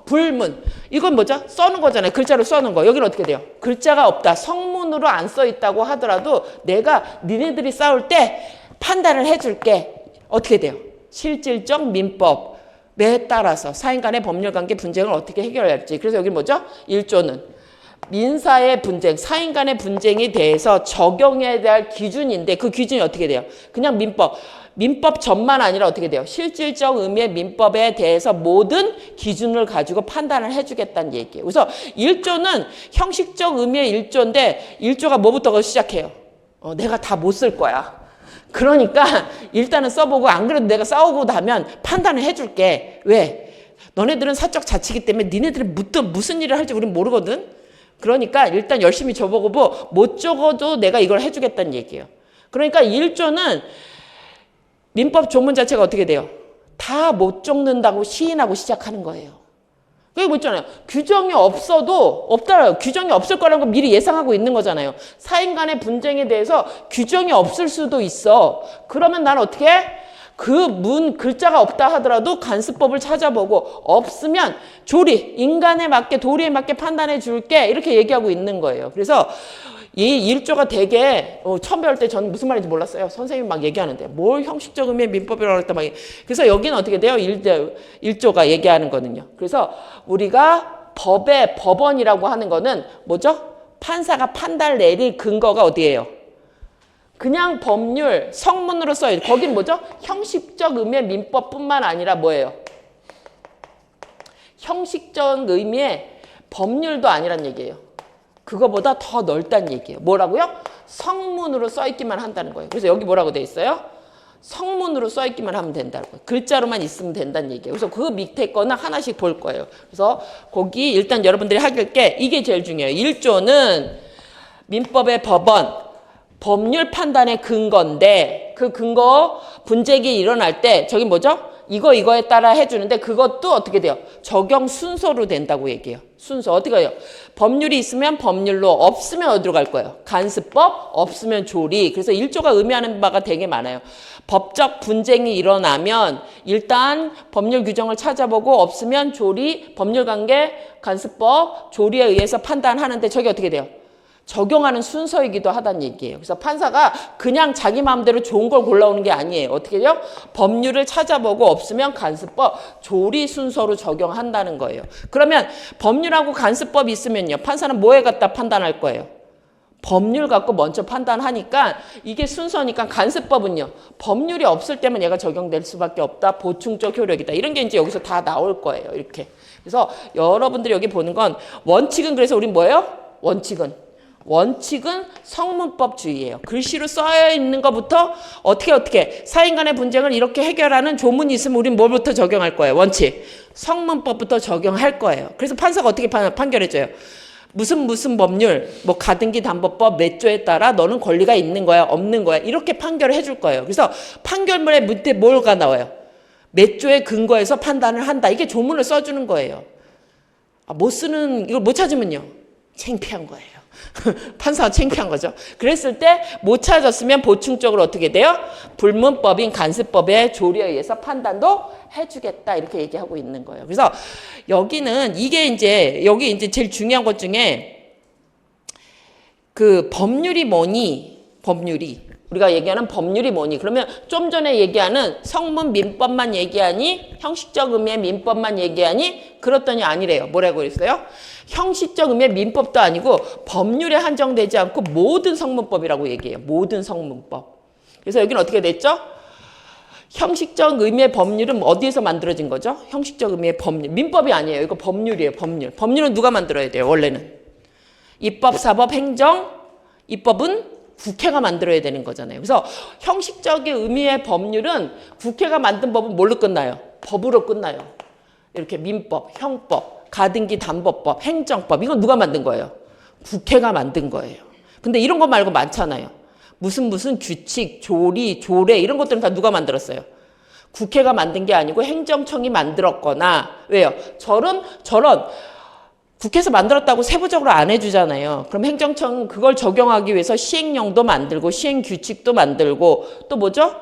불문. 이건 뭐죠? 써놓은 거잖아요. 글자로 써놓은 거. 여기는 어떻게 돼요? 글자가 없다. 성문으로 안 써 있다고 하더라도 내가 니네들이 싸울 때 판단을 해줄게. 어떻게 돼요? 실질적 민법에 따라서 사인 간의 법률 관계 분쟁을 어떻게 해결할지. 그래서 여기 뭐죠? 1조는 민사의 분쟁, 사인 간의 분쟁에 대해서 적용해야 될 기준인데 그 기준이 어떻게 돼요? 그냥 민법전만 아니라 어떻게 돼요? 실질적 의미의 민법에 대해서 모든 기준을 가지고 판단을 해주겠다는 얘기예요. 그래서 1조는 형식적 의미의 1조인데 1조가 뭐부터 시작해요? 내가 다 못 쓸 거야. 그러니까 일단은 써보고 안 그래도 내가 싸우고 나면 판단을 해줄게. 왜? 너네들은 사적 자치기 때문에 니네들이 무슨 일을 할지 우린 모르거든. 그러니까 일단 열심히 줘보고 못 적어도 내가 이걸 해주겠다는 얘기예요. 그러니까 1조는 민법 조문 자체가 어떻게 돼요? 다 못 적는다고 시인하고 시작하는 거예요. 그게 뭐 있잖아요. 규정이 없어도 없다라요. 규정이 없을 거라는 거 미리 예상하고 있는 거잖아요. 사인 간의 분쟁에 대해서 규정이 없을 수도 있어. 그러면 난 어떻게 해? 그 글자가 없다 하더라도 간수법을 찾아보고 없으면 조리, 인간에 맞게 도리에 맞게 판단해 줄게 이렇게 얘기하고 있는 거예요. 그래서 이 1조가 되게 처음 배울 때 저는 무슨 말인지 몰랐어요. 선생님이 막 얘기하는데 뭘 형식적 의미의 민법이라고 했다 막. 그래서 여기는 어떻게 돼요? 1조가 얘기하는 거는요. 그래서 우리가 법원이라고 하는 거는 뭐죠? 판사가 판단을 내릴 근거가 어디예요? 그냥 법률, 성문으로 써요. 거긴 뭐죠? 형식적 의미의 민법뿐만 아니라 뭐예요? 형식적 의미의 법률도 아니란 얘기예요. 그거보다 더 넓다는 얘기예요. 뭐라고요? 성문으로 써있기만 한다는 거예요. 그래서 여기 뭐라고 돼 있어요? 성문으로 써있기만 하면 된다는 거예요. 글자로만 있으면 된다는 얘기예요. 그래서 그 밑에 거는 하나씩 볼 거예요. 그래서 거기 일단 여러분들이 하길 게 이게 제일 중요해요. 1조는 민법의 법원, 법률 판단의 근거인데 그 근거 분쟁이 일어날 때 저기 뭐죠? 이거에 따라 해주는데 그것도 어떻게 돼요? 적용 순서로 된다고 얘기해요. 순서 어떻게 해요? 법률이 있으면 법률로, 없으면 어디로 갈 거예요? 간수법, 없으면 조리. 그래서 1조가 의미하는 바가 되게 많아요. 법적 분쟁이 일어나면 일단 법률 규정을 찾아보고 없으면 조리, 법률관계, 간수법, 조리에 의해서 판단하는데 저게 어떻게 돼요? 적용하는 순서이기도 하다는 얘기예요. 그래서 판사가 그냥 자기 마음대로 좋은 걸 골라오는 게 아니에요. 어떻게 해요? 법률을 찾아보고 없으면 간수법, 조리 순서로 적용한다는 거예요. 그러면 법률하고 간수법이 있으면요. 판사는 뭐에 갖다 판단할 거예요? 법률 갖고 먼저 판단하니까 이게 순서니까 간수법은요. 법률이 없을 때면 얘가 적용될 수밖에 없다. 보충적 효력이다. 이런 게 이제 여기서 다 나올 거예요. 이렇게. 그래서 여러분들이 여기 보는 건 원칙은 그래서 우린 뭐예요? 원칙은 성문법주의예요. 글씨로 써야 있는 것부터 어떻게 사인 간의 분쟁을 이렇게 해결하는 조문이 있으면 우린 뭘부터 적용할 거예요? 원칙. 성문법부터 적용할 거예요. 그래서 판사가 어떻게 판결해줘요? 무슨 법률, 뭐 가등기 담보법 몇 조에 따라 너는 권리가 있는 거야, 없는 거야 이렇게 판결을 해줄 거예요. 그래서 판결문에 밑에 뭐가 나와요? 몇 조에 근거해서 판단을 한다. 이게 조문을 써주는 거예요. 이걸 못 찾으면요. 창피한 거예요. 판사가 창피한 거죠. 그랬을 때 못 찾았으면 보충적으로 어떻게 돼요? 불문법인 간수법의 조리에 의해서 판단도 해주겠다 이렇게 얘기하고 있는 거예요. 그래서 여기는 여기 이제 제일 중요한 것 중에 그 법률이 뭐니? 우리가 얘기하는 법률이 뭐니? 그러면 좀 전에 얘기하는 성문 민법만 얘기하니? 형식적 의미의 민법만 얘기하니? 그렇더니 아니래요. 뭐라고 그랬어요? 형식적 의미의 민법도 아니고 법률에 한정되지 않고 모든 성문법이라고 얘기해요. 모든 성문법. 그래서 여기는 어떻게 됐죠? 형식적 의미의 법률은 어디에서 만들어진 거죠? 형식적 의미의 법률. 민법이 아니에요. 이거 법률이에요. 법률은 누가 만들어야 돼요? 원래는. 입법, 사법, 행정, 입법은 국회가 만들어야 되는 거잖아요. 그래서 형식적인 의미의 법률은 국회가 만든 법은 뭘로 끝나요? 법으로 끝나요. 이렇게 민법, 형법, 가등기 담보법, 행정법 이건 누가 만든 거예요? 국회가 만든 거예요. 근데 이런 거 말고 많잖아요. 무슨 규칙, 조례 이런 것들은 다 누가 만들었어요? 국회가 만든 게 아니고 행정청이 만들었거나 왜요? 저런 국회에서 만들었다고 세부적으로 안 해주잖아요. 그럼 행정청은 그걸 적용하기 위해서 시행령도 만들고 시행규칙도 만들고 또 뭐죠?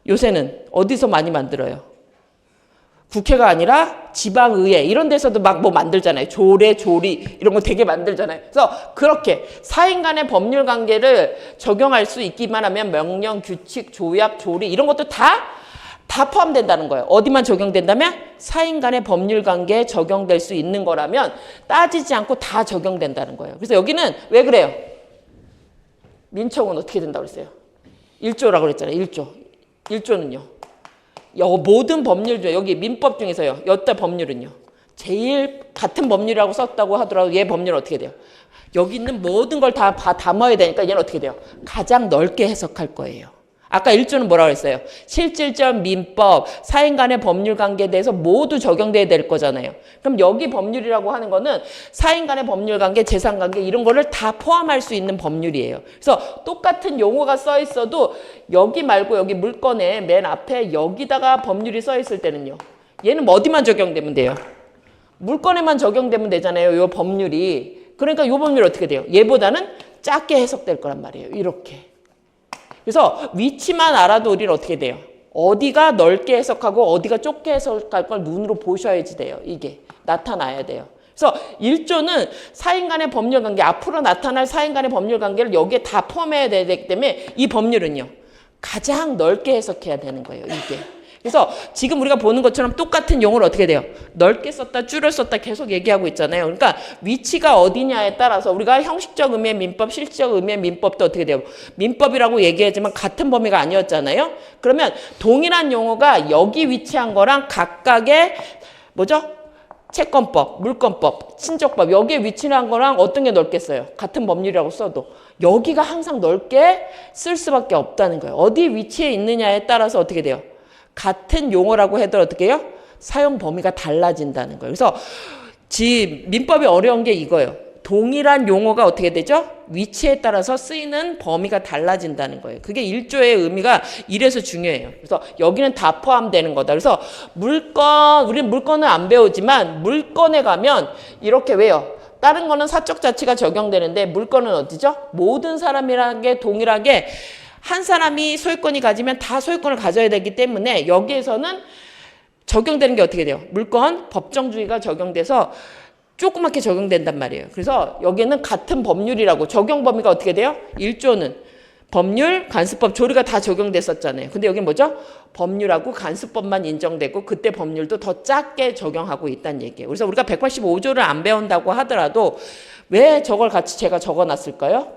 요새는 어디서 많이 만들어요? 국회가 아니라 지방의회 이런 데서도 막 뭐 만들잖아요. 조례, 조리 이런 거 되게 만들잖아요. 그래서 그렇게 사인 간의 법률 관계를 적용할 수 있기만 하면 명령, 규칙, 조약, 조리 이런 것도 다 포함된다는 거예요. 어디만 적용된다면 사인 간의 법률 관계에 적용될 수 있는 거라면 따지지 않고 다 적용된다는 거예요. 그래서 여기는 왜 그래요? 민청은 어떻게 된다고 그랬어요? 1조라고 그랬잖아요. 1조는요. 모든 법률 중에 여기 민법 중에서요. 여태 법률은요. 제일 같은 법률이라고 썼다고 하더라도 얘 법률은 어떻게 돼요? 여기 있는 모든 걸 다 담아야 되니까 얘는 어떻게 돼요? 가장 넓게 해석할 거예요. 아까 1조는 뭐라고 했어요? 실질적 민법, 사인 간의 법률 관계에 대해서 모두 적용돼야 될 거잖아요. 그럼 여기 법률이라고 하는 거는 사인 간의 법률 관계, 재산 관계 이런 거를 다 포함할 수 있는 법률이에요. 그래서 똑같은 용어가 써 있어도 여기 말고 여기 물건에 맨 앞에 여기다가 법률이 써 있을 때는요. 얘는 어디만 적용되면 돼요? 물건에만 적용되면 되잖아요. 요 법률이. 그러니까 요 법률이 어떻게 돼요? 얘보다는 작게 해석될 거란 말이에요. 이렇게. 그래서 위치만 알아도 우리는 어떻게 돼요? 어디가 넓게 해석하고 어디가 좁게 해석할 걸 눈으로 보셔야지 돼요. 이게 나타나야 돼요. 그래서 1조는 사인 간의 법률 관계, 앞으로 나타날 사인 간의 법률 관계를 여기에 다 포함해야 되기 때문에 이 법률은요. 가장 넓게 해석해야 되는 거예요. 이게. 그래서 지금 우리가 보는 것처럼 똑같은 용어를 어떻게 돼요? 넓게 썼다, 줄여 썼다 계속 얘기하고 있잖아요. 그러니까 위치가 어디냐에 따라서 우리가 형식적 의미의 민법, 실질적 의미의 민법도 어떻게 돼요? 민법이라고 얘기하지만 같은 범위가 아니었잖아요. 그러면 동일한 용어가 여기 위치한 거랑 각각의 뭐죠? 채권법, 물권법, 친족법 여기에 위치한 거랑 어떤 게 넓겠어요? 같은 법률이라고 써도 여기가 항상 넓게 쓸 수밖에 없다는 거예요. 어디 위치에 있느냐에 따라서 어떻게 돼요? 같은 용어라고 해도 어떻게 해요? 사용 범위가 달라진다는 거예요. 그래서 민법이 어려운 게 이거예요. 동일한 용어가 어떻게 되죠? 위치에 따라서 쓰이는 범위가 달라진다는 거예요. 그게 1조의 의미가 이래서 중요해요. 그래서 여기는 다 포함되는 거다. 그래서 우리는 물건을 안 배우지만 물건에 가면 이렇게 왜요? 다른 거는 사적 자치가 적용되는데 물건은 어디죠? 모든 사람이라는 게 동일하게 한 사람이 소유권이 가지면 다 소유권을 가져야 되기 때문에 여기에서는 적용되는 게 어떻게 돼요? 물건 법정주의가 적용돼서 조그맣게 적용된단 말이에요. 그래서 여기는 같은 법률이라고 적용 범위가 어떻게 돼요? 1조는 법률, 간수법, 조리가 다 적용됐었잖아요. 근데 여기 뭐죠? 법률하고 간수법만 인정되고 그때 법률도 더 작게 적용하고 있다는 얘기예요. 그래서 우리가 185조를 안 배운다고 하더라도 왜 저걸 같이 제가 적어놨을까요?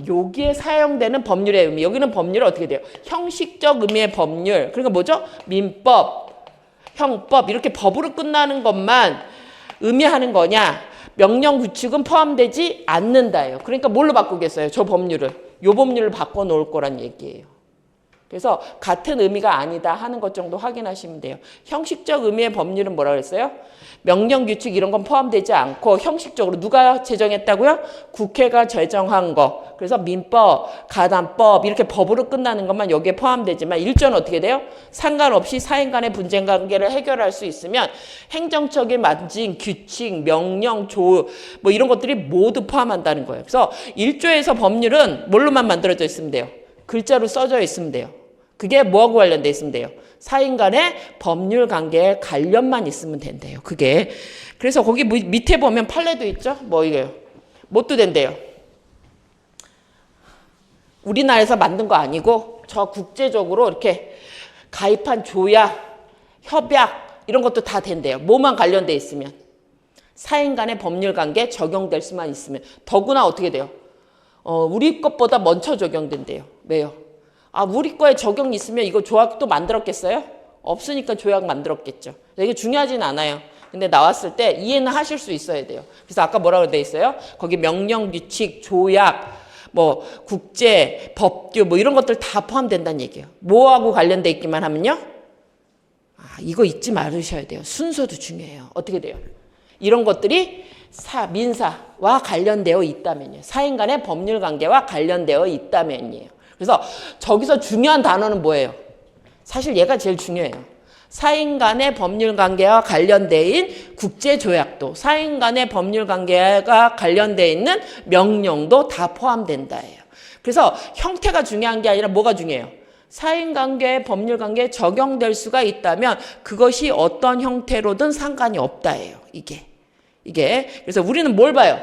여기에 사용되는 법률의 의미. 여기는 법률은 어떻게 돼요? 형식적 의미의 법률. 그러니까 뭐죠? 민법, 형법 이렇게 법으로 끝나는 것만 의미하는 거냐? 명령 규칙은 포함되지 않는다예요. 그러니까 뭘로 바꾸겠어요? 저 법률을. 요 법률을 바꿔놓을 거란 얘기예요. 그래서 같은 의미가 아니다 하는 것 정도 확인하시면 돼요. 형식적 의미의 법률은 뭐라고 했어요? 명령 규칙 이런 건 포함되지 않고 형식적으로 누가 제정했다고요? 국회가 제정한 거. 그래서 민법, 가담법 이렇게 법으로 끝나는 것만 여기에 포함되지만 1조는 어떻게 돼요? 상관없이 사인 간의 분쟁 관계를 해결할 수 있으면 행정적인 만진, 규칙, 명령, 뭐 이런 것들이 모두 포함한다는 거예요. 그래서 1조에서 법률은 뭘로만 만들어져 있으면 돼요? 글자로 써져 있으면 돼요. 그게 뭐하고 관련돼 있으면 돼요? 사인 간의 법률 관계에 관련만 있으면 된대요. 그게. 그래서 거기 밑에 보면 판례도 있죠? 뭐 이게요? 뭣도 된대요. 우리나라에서 만든 거 아니고 저 국제적으로 이렇게 가입한 조약, 협약 이런 것도 다 된대요. 뭐만 관련돼 있으면. 사인 간의 법률 관계에 적용될 수만 있으면. 더구나 어떻게 돼요? 우리 것보다 먼저 적용된대요. 왜요? 우리 거에 적용이 있으면 이거 조약도 만들었겠어요? 없으니까 조약 만들었겠죠. 이게 중요하진 않아요. 근데 나왔을 때 이해는 하실 수 있어야 돼요. 그래서 아까 뭐라고 돼 있어요? 거기 명령, 규칙, 조약, 뭐 국제, 법규 뭐 이런 것들 다 포함된다는 얘기예요. 뭐하고 관련돼 있기만 하면요? 이거 잊지 말으셔야 돼요. 순서도 중요해요. 어떻게 돼요? 이런 것들이 민사와 관련되어 있다면요. 사인 간의 법률 관계와 관련되어 있다면이에요. 그래서 저기서 중요한 단어는 뭐예요? 사실 얘가 제일 중요해요. 사인 간의 법률 관계와 관련된 국제조약도, 사인 간의 법률 관계가 관련되어 있는 명령도 다 포함된다예요. 그래서 형태가 중요한 게 아니라 뭐가 중요해요? 사인 관계, 법률 관계에 적용될 수가 있다면 그것이 어떤 형태로든 상관이 없다예요. 이게. 그래서 우리는 뭘 봐요?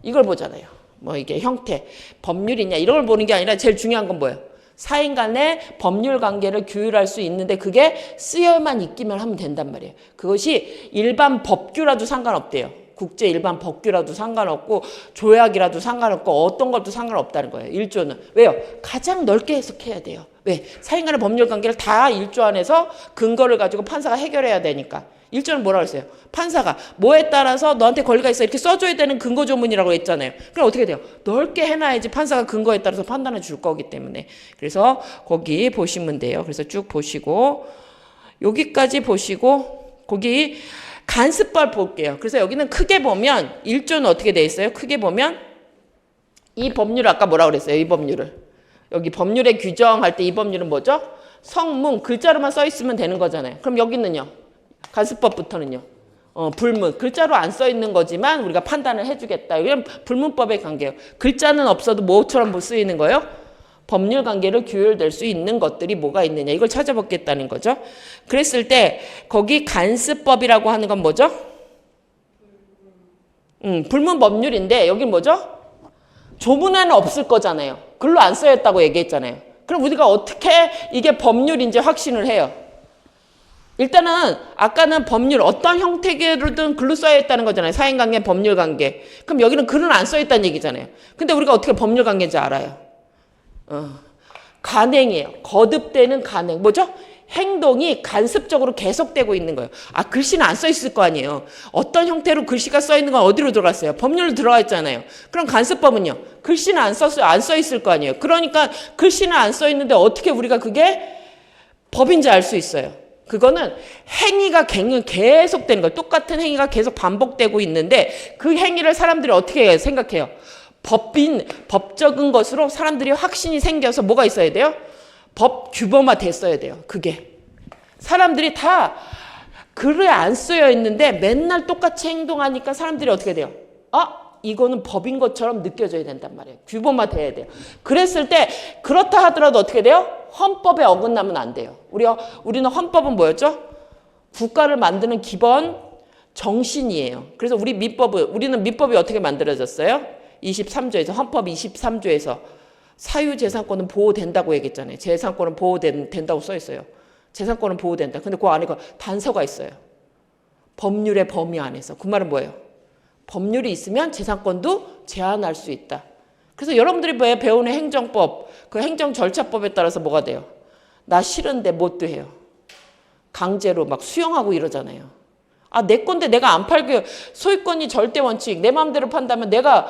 이걸 보잖아요. 뭐 이게 형태, 법률이냐 이런 걸 보는 게 아니라 제일 중요한 건 뭐예요? 사인 간의 법률 관계를 규율할 수 있는데 그게 쓰여만 있기만 하면 된단 말이에요. 그것이 일반 법규라도 상관없대요. 국제 일반 법규라도 상관없고 조약이라도 상관없고 어떤 것도 상관없다는 거예요. 1조는. 왜요? 가장 넓게 해석해야 돼요. 왜? 사인 간의 법률 관계를 다 1조 안에서 근거를 가지고 판사가 해결해야 되니까. 1조는 뭐라고 했어요? 판사가 뭐에 따라서 너한테 권리가 있어 이렇게 써줘야 되는 근거조문이라고 했잖아요. 그럼 어떻게 돼요? 넓게 해놔야지 판사가 근거에 따라서 판단을 줄 거기 때문에. 그래서 거기 보시면 돼요. 그래서 쭉 보시고 여기까지 보시고 거기 간습법 볼게요. 그래서 여기는 크게 보면 1조는 어떻게 돼 있어요? 크게 보면 이 법률 아까 뭐라고 그랬어요? 이 법률을. 여기 법률에 규정할 때 이 법률은 뭐죠? 성문 글자로만 써 있으면 되는 거잖아요. 그럼 여기는요. 간습법부터는요. 불문 글자로 안 써 있는 거지만 우리가 판단을 해주겠다. 이건 불문법의 관계예요. 글자는 없어도 뭐처럼 쓰이는 거예요? 법률 관계로 규율될 수 있는 것들이 뭐가 있느냐 이걸 찾아보겠다는 거죠. 그랬을 때 거기 간습법이라고 하는 건 뭐죠? 불문 법률인데 여기 뭐죠? 조문에는 없을 거잖아요. 글로 안 써였다고 얘기했잖아요. 그럼 우리가 어떻게 이게 법률인지 확신을 해요? 일단은 아까는 법률 어떤 형태로든 글로 써있다는 거잖아요. 사인관계, 법률관계. 그럼 여기는 글은 안 써있다는 얘기잖아요. 근데 우리가 어떻게 법률관계인지 알아요? 간행이에요. 거듭되는 간행. 뭐죠? 행동이 간습적으로 계속되고 있는 거예요. 아, 글씨는 안 써 있을 거 아니에요. 어떤 형태로 글씨가 써 있는 건 어디로 들어갔어요? 법률로 들어가 있잖아요. 그럼 간습법은요? 글씨는 안 써 있을 거 아니에요. 그러니까 글씨는 안 써 있는데 어떻게 우리가 그게 법인지 알 수 있어요. 그거는 행위가 계속되는 거예요. 똑같은 행위가 계속 반복되고 있는데 그 행위를 사람들이 어떻게 생각해요? 법적인 것으로 사람들이 확신이 생겨서 뭐가 있어야 돼요? 법 규범화 됐어야 돼요. 그게. 사람들이 다 글에 안 쓰여 있는데 맨날 똑같이 행동하니까 사람들이 어떻게 돼요? 이거는 법인 것처럼 느껴져야 된단 말이에요. 규범화 돼야 돼요. 그랬을 때 그렇다 하더라도 어떻게 돼요? 헌법에 어긋나면 안 돼요. 우리는 헌법은 뭐였죠? 국가를 만드는 기본 정신이에요. 그래서 우리는 민법이 어떻게 만들어졌어요? 23조에서 헌법 23조에서 사유재산권은 보호된다고 얘기했잖아요. 재산권은 보호된다고 써 있어요. 재산권은 보호된다. 근데 그 안에 단서가 있어요. 법률의 범위 안에서. 그 말은 뭐예요? 법률이 있으면 재산권도 제한할 수 있다. 그래서 여러분들이 배우는 행정법, 그 행정절차법에 따라서 뭐가 돼요? 나 싫은데 못 해요. 강제로 막 수용하고 이러잖아요. 내 건데 내가 안 팔게요. 소유권이 절대 원칙. 내 마음대로 판다면 내가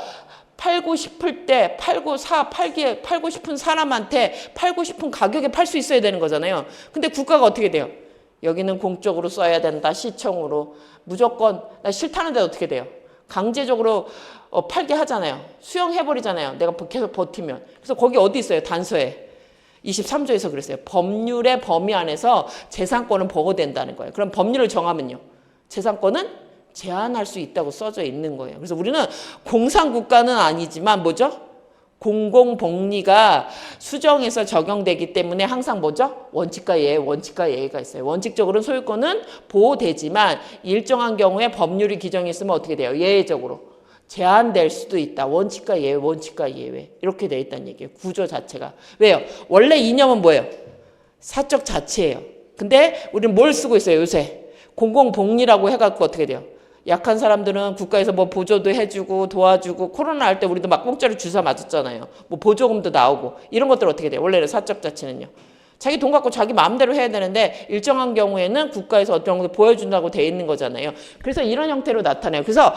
팔고 싶을 때 팔고 싶은 사람한테 팔고 싶은 가격에 팔 수 있어야 되는 거잖아요. 근데 국가가 어떻게 돼요? 여기는 공적으로 써야 된다. 시청으로. 무조건 나 싫다는데 어떻게 돼요? 강제적으로 팔게 하잖아요. 수용해버리잖아요. 내가 계속 버티면. 그래서 거기 어디 있어요? 단서에. 23조에서 그랬어요. 법률의 범위 안에서 재산권은 보호된다는 거예요. 그럼 법률을 정하면요. 재산권은 제한할 수 있다고 써져 있는 거예요. 그래서 우리는 공산국가는 아니지만 뭐죠? 공공복리가 수정해서 적용되기 때문에 항상 뭐죠? 원칙과 예외가 있어요. 원칙적으로는 소유권은 보호되지만 일정한 경우에 법률이 규정이 있으면 어떻게 돼요? 예외적으로 제한될 수도 있다. 원칙과 예외. 이렇게 돼 있다는 얘기예요. 구조 자체가. 왜요? 원래 이념은 뭐예요? 사적 자체예요. 근데 우리는 뭘 쓰고 있어요, 요새? 공공복리라고 해갖고 어떻게 돼요? 약한 사람들은 국가에서 뭐 보조도 해주고 도와주고 코로나 할 때 우리도 막 공짜로 주사 맞았잖아요. 뭐 보조금도 나오고 이런 것들 어떻게 돼요? 원래는 사적 자체는요. 자기 돈 갖고 자기 마음대로 해야 되는데 일정한 경우에는 국가에서 어떤 것도 보여준다고 돼 있는 거잖아요. 그래서 이런 형태로 나타나요. 그래서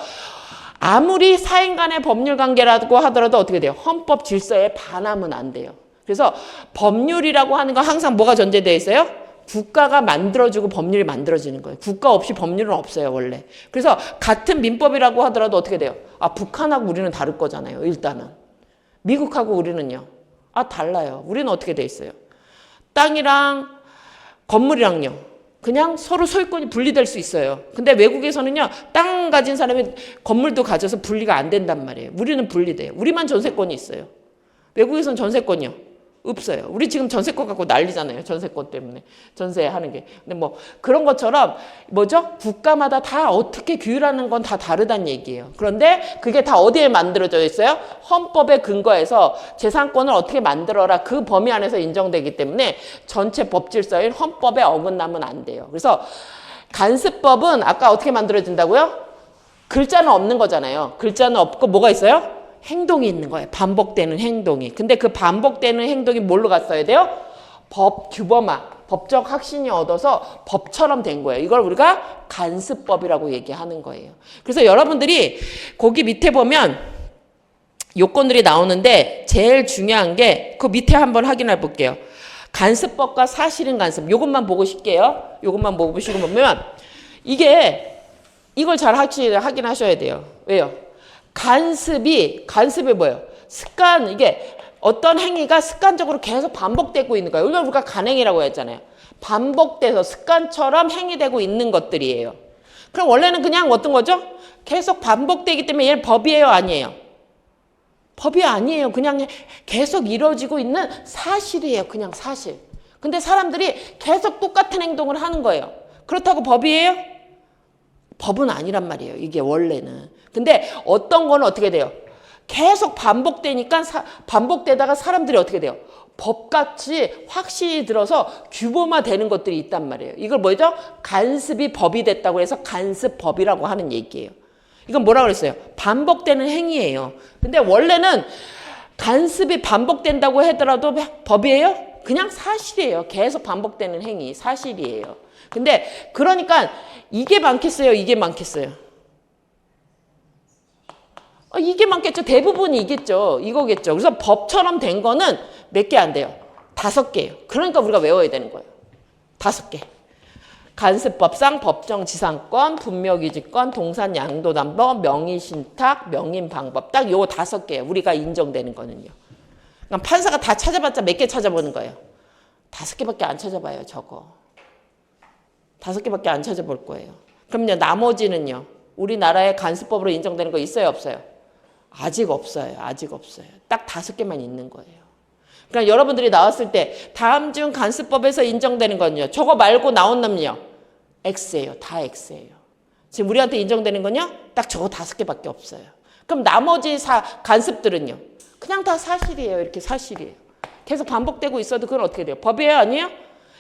아무리 사인 간의 법률 관계라고 하더라도 어떻게 돼요? 헌법 질서에 반하면 안 돼요. 그래서 법률이라고 하는 건 항상 뭐가 전제되어 있어요? 국가가 만들어주고 법률이 만들어지는 거예요. 국가 없이 법률은 없어요, 원래. 그래서 같은 민법이라고 하더라도 어떻게 돼요? 북한하고 우리는 다를 거잖아요, 일단은. 미국하고 우리는요. 달라요. 우리는 어떻게 돼 있어요? 땅이랑 건물이랑요. 그냥 서로 소유권이 분리될 수 있어요. 근데 외국에서는요. 땅 가진 사람이 건물도 가져서 분리가 안 된단 말이에요. 우리는 분리돼요. 우리만 전세권이 있어요. 외국에서는 전세권이요. 없어요. 우리 지금 전세권 갖고 난리잖아요. 전세권 때문에. 전세하는 게. 근데 뭐 그런 것처럼 뭐죠? 국가마다 다 어떻게 규율하는 건 다 다르다는 얘기예요. 그런데 그게 다 어디에 만들어져 있어요? 헌법에 근거해서 재산권을 어떻게 만들어라. 그 범위 안에서 인정되기 때문에 전체 법 질서인 헌법에 어긋나면 안 돼요. 그래서 간습법은 아까 어떻게 만들어진다고요? 글자는 없는 거잖아요. 글자는 없고 뭐가 있어요? 행동이 있는 거예요. 반복되는 행동이. 근데 그 반복되는 행동이 뭘로 갔어야 돼요? 법 규범화. 법적 확신이 얻어서 법처럼 된 거예요. 이걸 우리가 간습법이라고 얘기하는 거예요. 그래서 여러분들이 거기 밑에 보면 요건들이 나오는데 제일 중요한 게 그 밑에 한번 확인해 볼게요. 간습법과 사실은 간습. 요것만 보고 싶게요. 요것만 보고 보시고 보면 이걸 잘 확인하셔야 돼요. 왜요? 간습이 뭐예요? 습관, 이게 어떤 행위가 습관적으로 계속 반복되고 있는 거예요. 이걸 우리가 간행이라고 했잖아요. 반복돼서 습관처럼 행위되고 있는 것들이에요. 그럼 원래는 그냥 어떤 거죠? 계속 반복되기 때문에 얘는 법이에요, 아니에요? 법이 아니에요. 그냥 계속 이루어지고 있는 사실이에요. 그냥 사실. 근데 사람들이 계속 똑같은 행동을 하는 거예요. 그렇다고 법이에요? 법은 아니란 말이에요. 이게 원래는. 근데 어떤 거는 어떻게 돼요? 계속 반복되니까 반복되다가 사람들이 어떻게 돼요? 법같이 확신이 들어서 규범화되는 것들이 있단 말이에요. 이걸 뭐죠? 간습이 법이 됐다고 해서 간습법이라고 하는 얘기예요. 이건 뭐라고 그랬어요? 반복되는 행위예요. 근데 원래는 간습이 반복된다고 하더라도 법이에요? 그냥 사실이에요. 계속 반복되는 행위, 사실이에요. 근데 그러니까 이게 많겠어요? 이게 많겠어요? 이게 많겠죠. 대부분이 이겠죠. 이거겠죠. 그래서 법처럼 된 거는 몇 개 안 돼요? 5개예요. 그러니까 우리가 외워야 되는 거예요. 5개. 간습법상 법정지상권, 분묘기지권, 동산양도담보, 명의신탁, 명인방법. 딱 요 5개예요. 우리가 인정되는 거는요. 그러니까 판사가 다 찾아봤자 몇 개 찾아보는 거예요? 5개밖에 안 찾아봐요. 저거. 5개밖에 안 찾아볼 거예요. 그럼요. 나머지는요. 우리나라의 간습법으로 인정되는 거 있어요? 없어요? 아직 없어요. 아직 없어요. 딱 5개만 있는 거예요. 그러니까 여러분들이 나왔을 때 다음 중 간습법에서 인정되는 건요. 저거 말고 나온 놈요. X예요. 다 X예요. 지금 우리한테 인정되는 건요. 딱 저거 5개밖에 없어요. 그럼 나머지 간습들은요. 그냥 다 사실이에요. 이렇게 사실이에요. 계속 반복되고 있어도 그건 어떻게 돼요? 법이에요? 아니에요?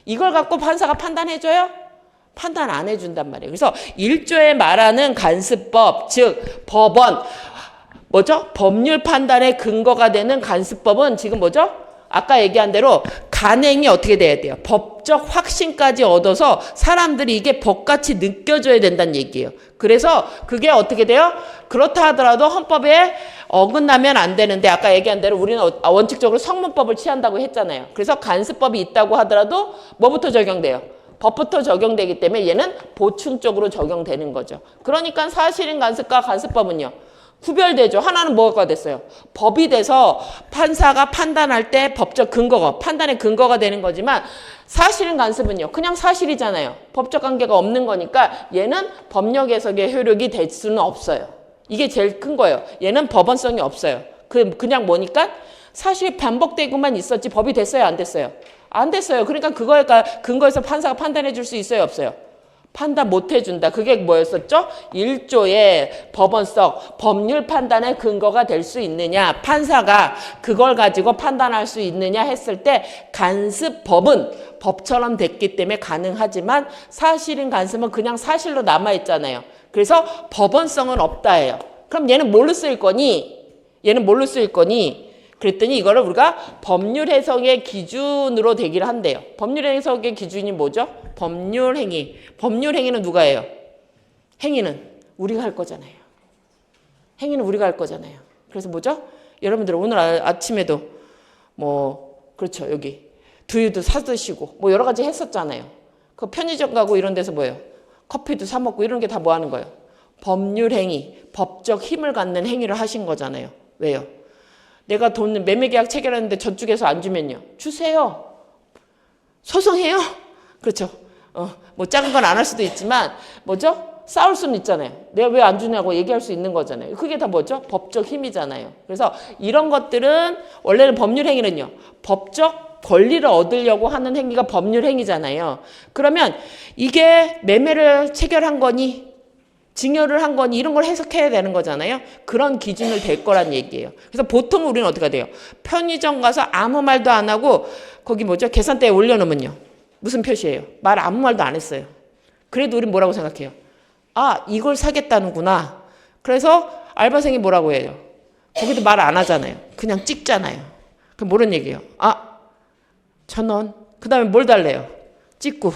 이걸 갖고 판사가 판단해줘요? 판단 안 해준단 말이에요. 그래서 1조에 말하는 간습법, 즉 법원, 뭐죠? 법률 판단의 근거가 되는 간습법은 지금 뭐죠? 아까 얘기한 대로 간행이 어떻게 돼야 돼요? 법적 확신까지 얻어서 사람들이 이게 법같이 느껴져야 된다는 얘기예요. 그래서 그게 어떻게 돼요? 그렇다 하더라도 헌법에 어긋나면 안 되는데 아까 얘기한 대로 우리는 원칙적으로 성문법을 취한다고 했잖아요. 그래서 간습법이 있다고 하더라도 뭐부터 적용돼요? 법부터 적용되기 때문에 얘는 보충적으로 적용되는 거죠. 그러니까 사실인 간습과 간습법은요. 구별되죠. 하나는 뭐가 됐어요? 법이 돼서 판사가 판단할 때 법적 근거가, 판단의 근거가 되는 거지만 사실인 간습은요. 그냥 사실이잖아요. 법적 관계가 없는 거니까 얘는 법력 해석의 효력이 될 수는 없어요. 이게 제일 큰 거예요. 얘는 법원성이 없어요. 그냥 뭐니까 사실 반복되고만 있었지 법이 됐어요? 안 됐어요? 안 됐어요. 그러니까 그거에 근거에서 판사가 판단해 줄 수 있어요? 없어요? 판단 못 해준다. 그게 뭐였었죠? 1조의 법원성, 법률 판단의 근거가 될 수 있느냐. 판사가 그걸 가지고 판단할 수 있느냐 했을 때 간습법은 법처럼 됐기 때문에 가능하지만 사실인 간습은 그냥 사실로 남아있잖아요. 그래서 법원성은 없다예요. 그럼 얘는 뭘로 쓰일 거니? 얘는 뭘로 쓰일 거니? 그랬더니 이거를 우리가 법률 해석의 기준으로 되기를 한대요. 법률 해석의 기준이 뭐죠? 법률 행위. 법률 행위는 누가 해요? 행위는 우리가 할 거잖아요. 행위는 우리가 할 거잖아요. 그래서 뭐죠? 여러분들 오늘 아침에도 그렇죠. 여기 두유도 사 드시고 여러 가지 했었잖아요. 그 편의점 가고 이런 데서 뭐예요? 커피도 사 먹고 이런 게 다 뭐 하는 거예요? 법률 행위, 법적 힘을 갖는 행위를 하신 거잖아요. 왜요? 내가 돈 매매계약 체결하는데 저쪽에서 안 주면요. 주세요. 소송해요. 그렇죠. 작은 건 안 할 수도 있지만 뭐죠? 싸울 수는 있잖아요. 내가 왜 안 주냐고 얘기할 수 있는 거잖아요. 그게 다 뭐죠? 법적 힘이잖아요. 그래서 이런 것들은 원래는 법률 행위는요. 법적 권리를 얻으려고 하는 행위가 법률 행위잖아요. 그러면 이게 매매를 체결한 거니 증여를 한 거니 이런 걸 해석해야 되는 거잖아요. 그런 기준을 댈 거란 얘기예요. 그래서 보통 우리는 어떻게 돼요? 편의점 가서 아무 말도 안 하고 거기 계산대에 올려놓으면요. 무슨 표시예요? 말 아무 말도 안 했어요. 그래도 우린 뭐라고 생각해요? 아, 이걸 사겠다는구나. 그래서 알바생이 뭐라고 해요? 거기도 말 안 하잖아요. 그냥 찍잖아요. 그럼 뭐런 얘기예요? 아, 1,000원. 그 다음에 뭘 달래요? 찍고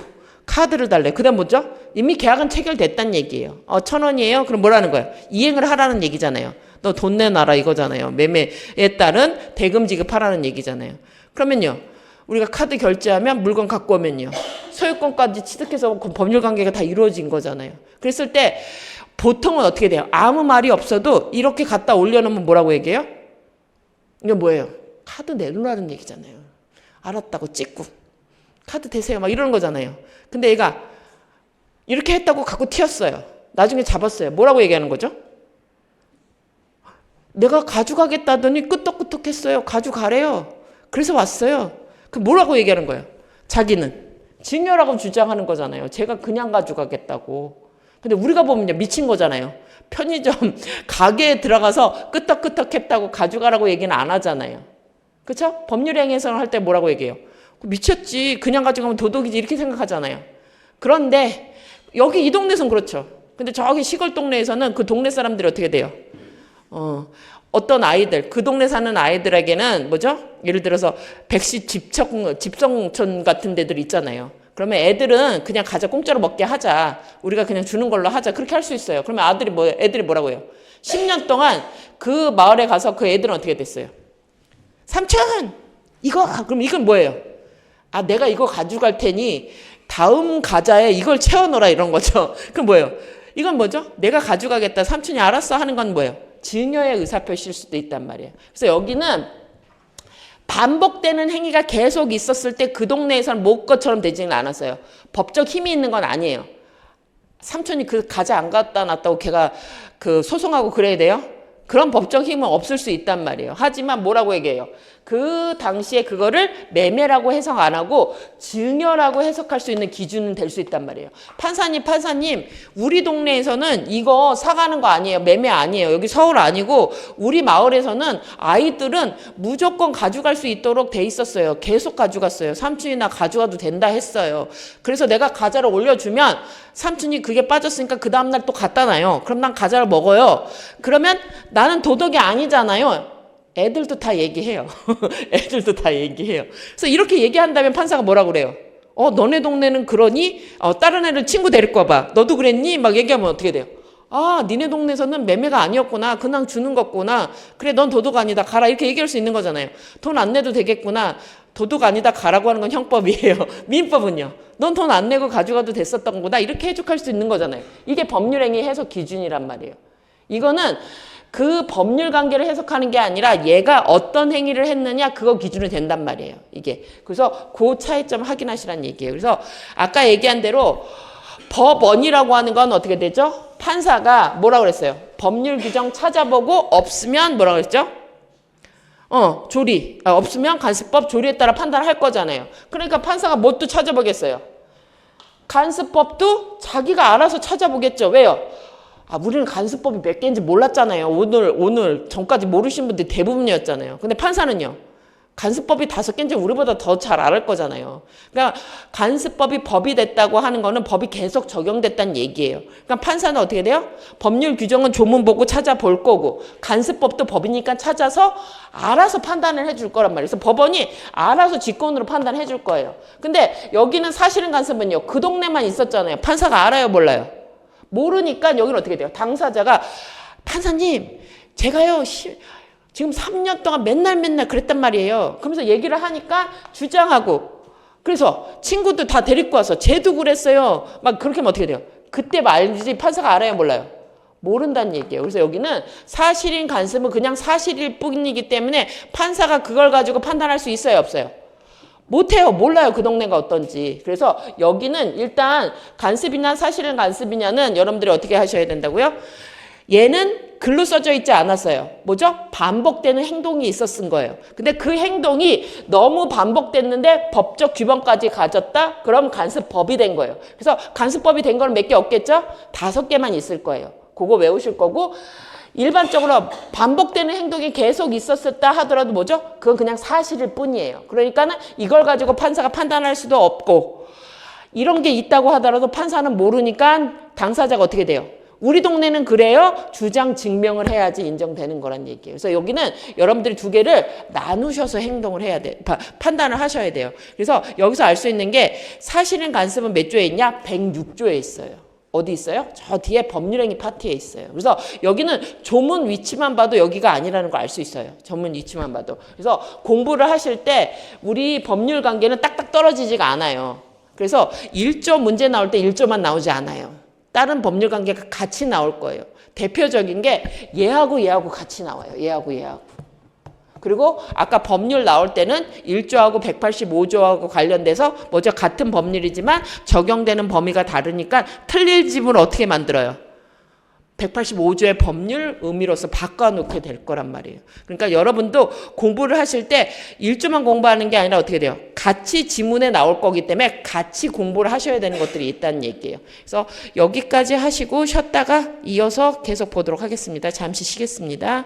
카드를 달래. 그 다음 뭐죠? 이미 계약은 체결됐다는 얘기예요. 1,000원이에요? 그럼 뭐라는 거예요? 이행을 하라는 얘기잖아요. 너 돈 내놔라 이거잖아요. 매매에 따른 대금 지급하라는 얘기잖아요. 그러면요. 우리가 카드 결제하면 물건 갖고 오면요. 소유권까지 취득해서 법률 관계가 다 이루어진 거잖아요. 그랬을 때 보통은 어떻게 돼요? 아무 말이 없어도 이렇게 갖다 올려놓으면 뭐라고 얘기해요? 이게 뭐예요? 카드 내놓으라는 얘기잖아요. 알았다고 찍고 카드 대세요 막 이러는 거잖아요. 근데 얘가 이렇게 했다고 갖고 튀었어요. 나중에 잡았어요. 뭐라고 얘기하는 거죠? 내가 가져가겠다더니 끄떡끄떡 했어요. 가져가래요. 그래서 왔어요. 그 뭐라고 얘기하는 거예요? 자기는 증여라고 주장하는 거잖아요. 제가 그냥 가져가겠다고. 근데 우리가 보면요. 미친 거잖아요. 편의점 가게에 들어가서 끄떡끄떡 했다고 가져가라고 얘기는 안 하잖아요. 그렇죠? 법률행위 해석을 할 때 뭐라고 얘기해요? 미쳤지. 그냥 가져가면 도둑이지. 이렇게 생각하잖아요. 그런데 여기 이 동네에서는 그렇죠. 근데 저기 시골 동네에서는 그 동네 사람들이 어떻게 돼요? 어떤 아이들, 그 동네 사는 아이들에게는 뭐죠? 예를 들어서 백시 집성촌 같은 데들 있잖아요. 그러면 애들은 그냥 가자, 공짜로 먹게 하자. 우리가 그냥 주는 걸로 하자. 그렇게 할 수 있어요. 그러면 애들이 뭐라고 해요? 10년 동안 그 마을에 가서 그 애들은 어떻게 됐어요? 삼촌! 이거! 그럼 이건 뭐예요? 아, 내가 이거 가져갈 테니 다음 과자에 이걸 채워놓으라 이런 거죠. 그럼 뭐예요? 이건 뭐죠? 내가 가져가겠다. 삼촌이 알았어 하는 건 뭐예요? 증여의 의사표시일 수도 있단 말이에요. 그래서 여기는 반복되는 행위가 계속 있었을 때 그 동네에서는 못 것처럼 되지는 않았어요. 법적 힘이 있는 건 아니에요. 삼촌이 그 과자 안 갖다 놨다고 걔가 그 소송하고 그래야 돼요? 그런 법적 힘은 없을 수 있단 말이에요. 하지만 뭐라고 얘기해요? 그 당시에 그거를 매매라고 해석 안 하고 증여라고 해석할 수 있는 기준은 될 수 있단 말이에요. 판사님, 우리 동네에서는 이거 사가는 거 아니에요. 매매 아니에요. 여기 서울 아니고 우리 마을에서는 아이들은 무조건 가져갈 수 있도록 돼 있었어요. 계속 가져갔어요. 삼촌이나 가져가도 된다 했어요. 그래서 내가 과자를 올려주면 삼촌이 그게 빠졌으니까 그 다음날 또 갖다 놔요. 그럼 난 과자를 먹어요. 그러면 나는 도덕이 아니잖아요. 애들도 다 얘기해요. 애들도 다 얘기해요. 그래서 이렇게 얘기한다면 판사가 뭐라고 그래요? 너네 동네는 그러니? 다른 애를 친구 데리고 와봐. 너도 그랬니? 막 얘기하면 어떻게 돼요? 아, 니네 동네에서는 매매가 아니었구나. 그냥 주는 거구나. 그래, 넌 도둑 아니다. 가라. 이렇게 얘기할 수 있는 거잖아요. 돈 안 내도 되겠구나. 도둑 아니다. 가라고 하는 건 형법이에요. 민법은요. 넌 돈 안 내고 가져가도 됐었던 거다. 이렇게 해석할 수 있는 거잖아요. 이게 법률행위 해석 기준이란 말이에요. 이거는 그 법률 관계를 해석하는 게 아니라 얘가 어떤 행위를 했느냐 그거 기준이 된단 말이에요. 이게. 그래서 그 차이점 확인하시라는 얘기예요. 그래서 아까 얘기한 대로 법원이라고 하는 건 어떻게 되죠? 판사가 뭐라고 그랬어요? 법률 규정 찾아보고 없으면 뭐라고 그랬죠? 조리. 없으면 간습법 조리에 따라 판단할 거잖아요. 그러니까 판사가 뭣도 찾아보겠어요? 간습법도 자기가 알아서 찾아보겠죠. 왜요? 우리는 간습법이 몇 개인지 몰랐잖아요. 오늘 전까지 모르신 분들이 대부분이었잖아요. 근데 판사는요. 간습법이 5개인지 우리보다 더 잘 알을 거잖아요. 그러니까 간습법이 법이 됐다고 하는 거는 법이 계속 적용됐다는 얘기예요. 그러니까 판사는 어떻게 돼요? 법률 규정은 조문 보고 찾아볼 거고 간습법도 법이니까 찾아서 알아서 판단을 해줄 거란 말이에요. 그래서 법원이 알아서 직권으로 판단해 줄 거예요. 근데 여기는 사실은 간습은요. 그 동네만 있었잖아요. 판사가 알아요, 몰라요? 모르니까 여기는 어떻게 돼요? 당사자가 판사님 제가요 지금 3년 동안 맨날 그랬단 말이에요. 그러면서 얘기를 하니까 주장하고 그래서 친구들 다 데리고 와서 쟤도 그랬어요. 막 그렇게 하면 어떻게 돼요? 그때 말지 판사가 알아요, 몰라요? 모른다는 얘기예요. 그래서 여기는 사실인 간습은 그냥 사실일 뿐이기 때문에 판사가 그걸 가지고 판단할 수 있어요, 없어요? 못해요. 몰라요. 그 동네가 어떤지. 그래서 여기는 일단 간습이냐 사실은 간습이냐는 여러분들이 어떻게 하셔야 된다고요? 얘는 글로 써져 있지 않았어요. 뭐죠? 반복되는 행동이 있었은 거예요. 근데 그 행동이 너무 반복됐는데 법적 규범까지 가졌다? 그럼 간습법이 된 거예요. 그래서 간습법이 된 건 몇 개 없겠죠? 5개만 있을 거예요. 그거 외우실 거고 일반적으로 반복되는 행동이 계속 있었다 하더라도 뭐죠? 그건 그냥 사실일 뿐이에요. 그러니까는 이걸 가지고 판사가 판단할 수도 없고 이런 게 있다고 하더라도 판사는 모르니까 당사자가 어떻게 돼요? 우리 동네는 그래요. 주장 증명을 해야지 인정되는 거란 얘기예요. 그래서 여기는 여러분들이 두 개를 나누셔서 행동을 해야 돼. 판단을 하셔야 돼요. 그래서 여기서 알 수 있는 게 사실은 간섭은 몇 조에 있냐? 106조에 있어요. 어디 있어요? 저 뒤에 법률행위 파트에 있어요. 그래서 여기는 조문 위치만 봐도 여기가 아니라는 걸 알 수 있어요. 전문 위치만 봐도. 그래서 공부를 하실 때 우리 법률 관계는 딱딱 떨어지지가 않아요. 그래서 1조 문제 나올 때 1조만 나오지 않아요. 다른 법률 관계가 같이 나올 거예요. 대표적인 게 얘하고 같이 나와요. 얘하고. 그리고 아까 법률 나올 때는 1조하고 185조하고 관련돼서 뭐죠? 같은 법률이지만 적용되는 범위가 다르니까 틀릴 집을 어떻게 만들어요? 185조의 법률 의미로서 바꿔놓게 될 거란 말이에요. 그러니까 여러분도 공부를 하실 때 1조만 공부하는 게 아니라 어떻게 돼요? 같이 지문에 나올 거기 때문에 같이 공부를 하셔야 되는 것들이 있다는 얘기예요. 그래서 여기까지 하시고 쉬었다가 이어서 계속 보도록 하겠습니다. 잠시 쉬겠습니다.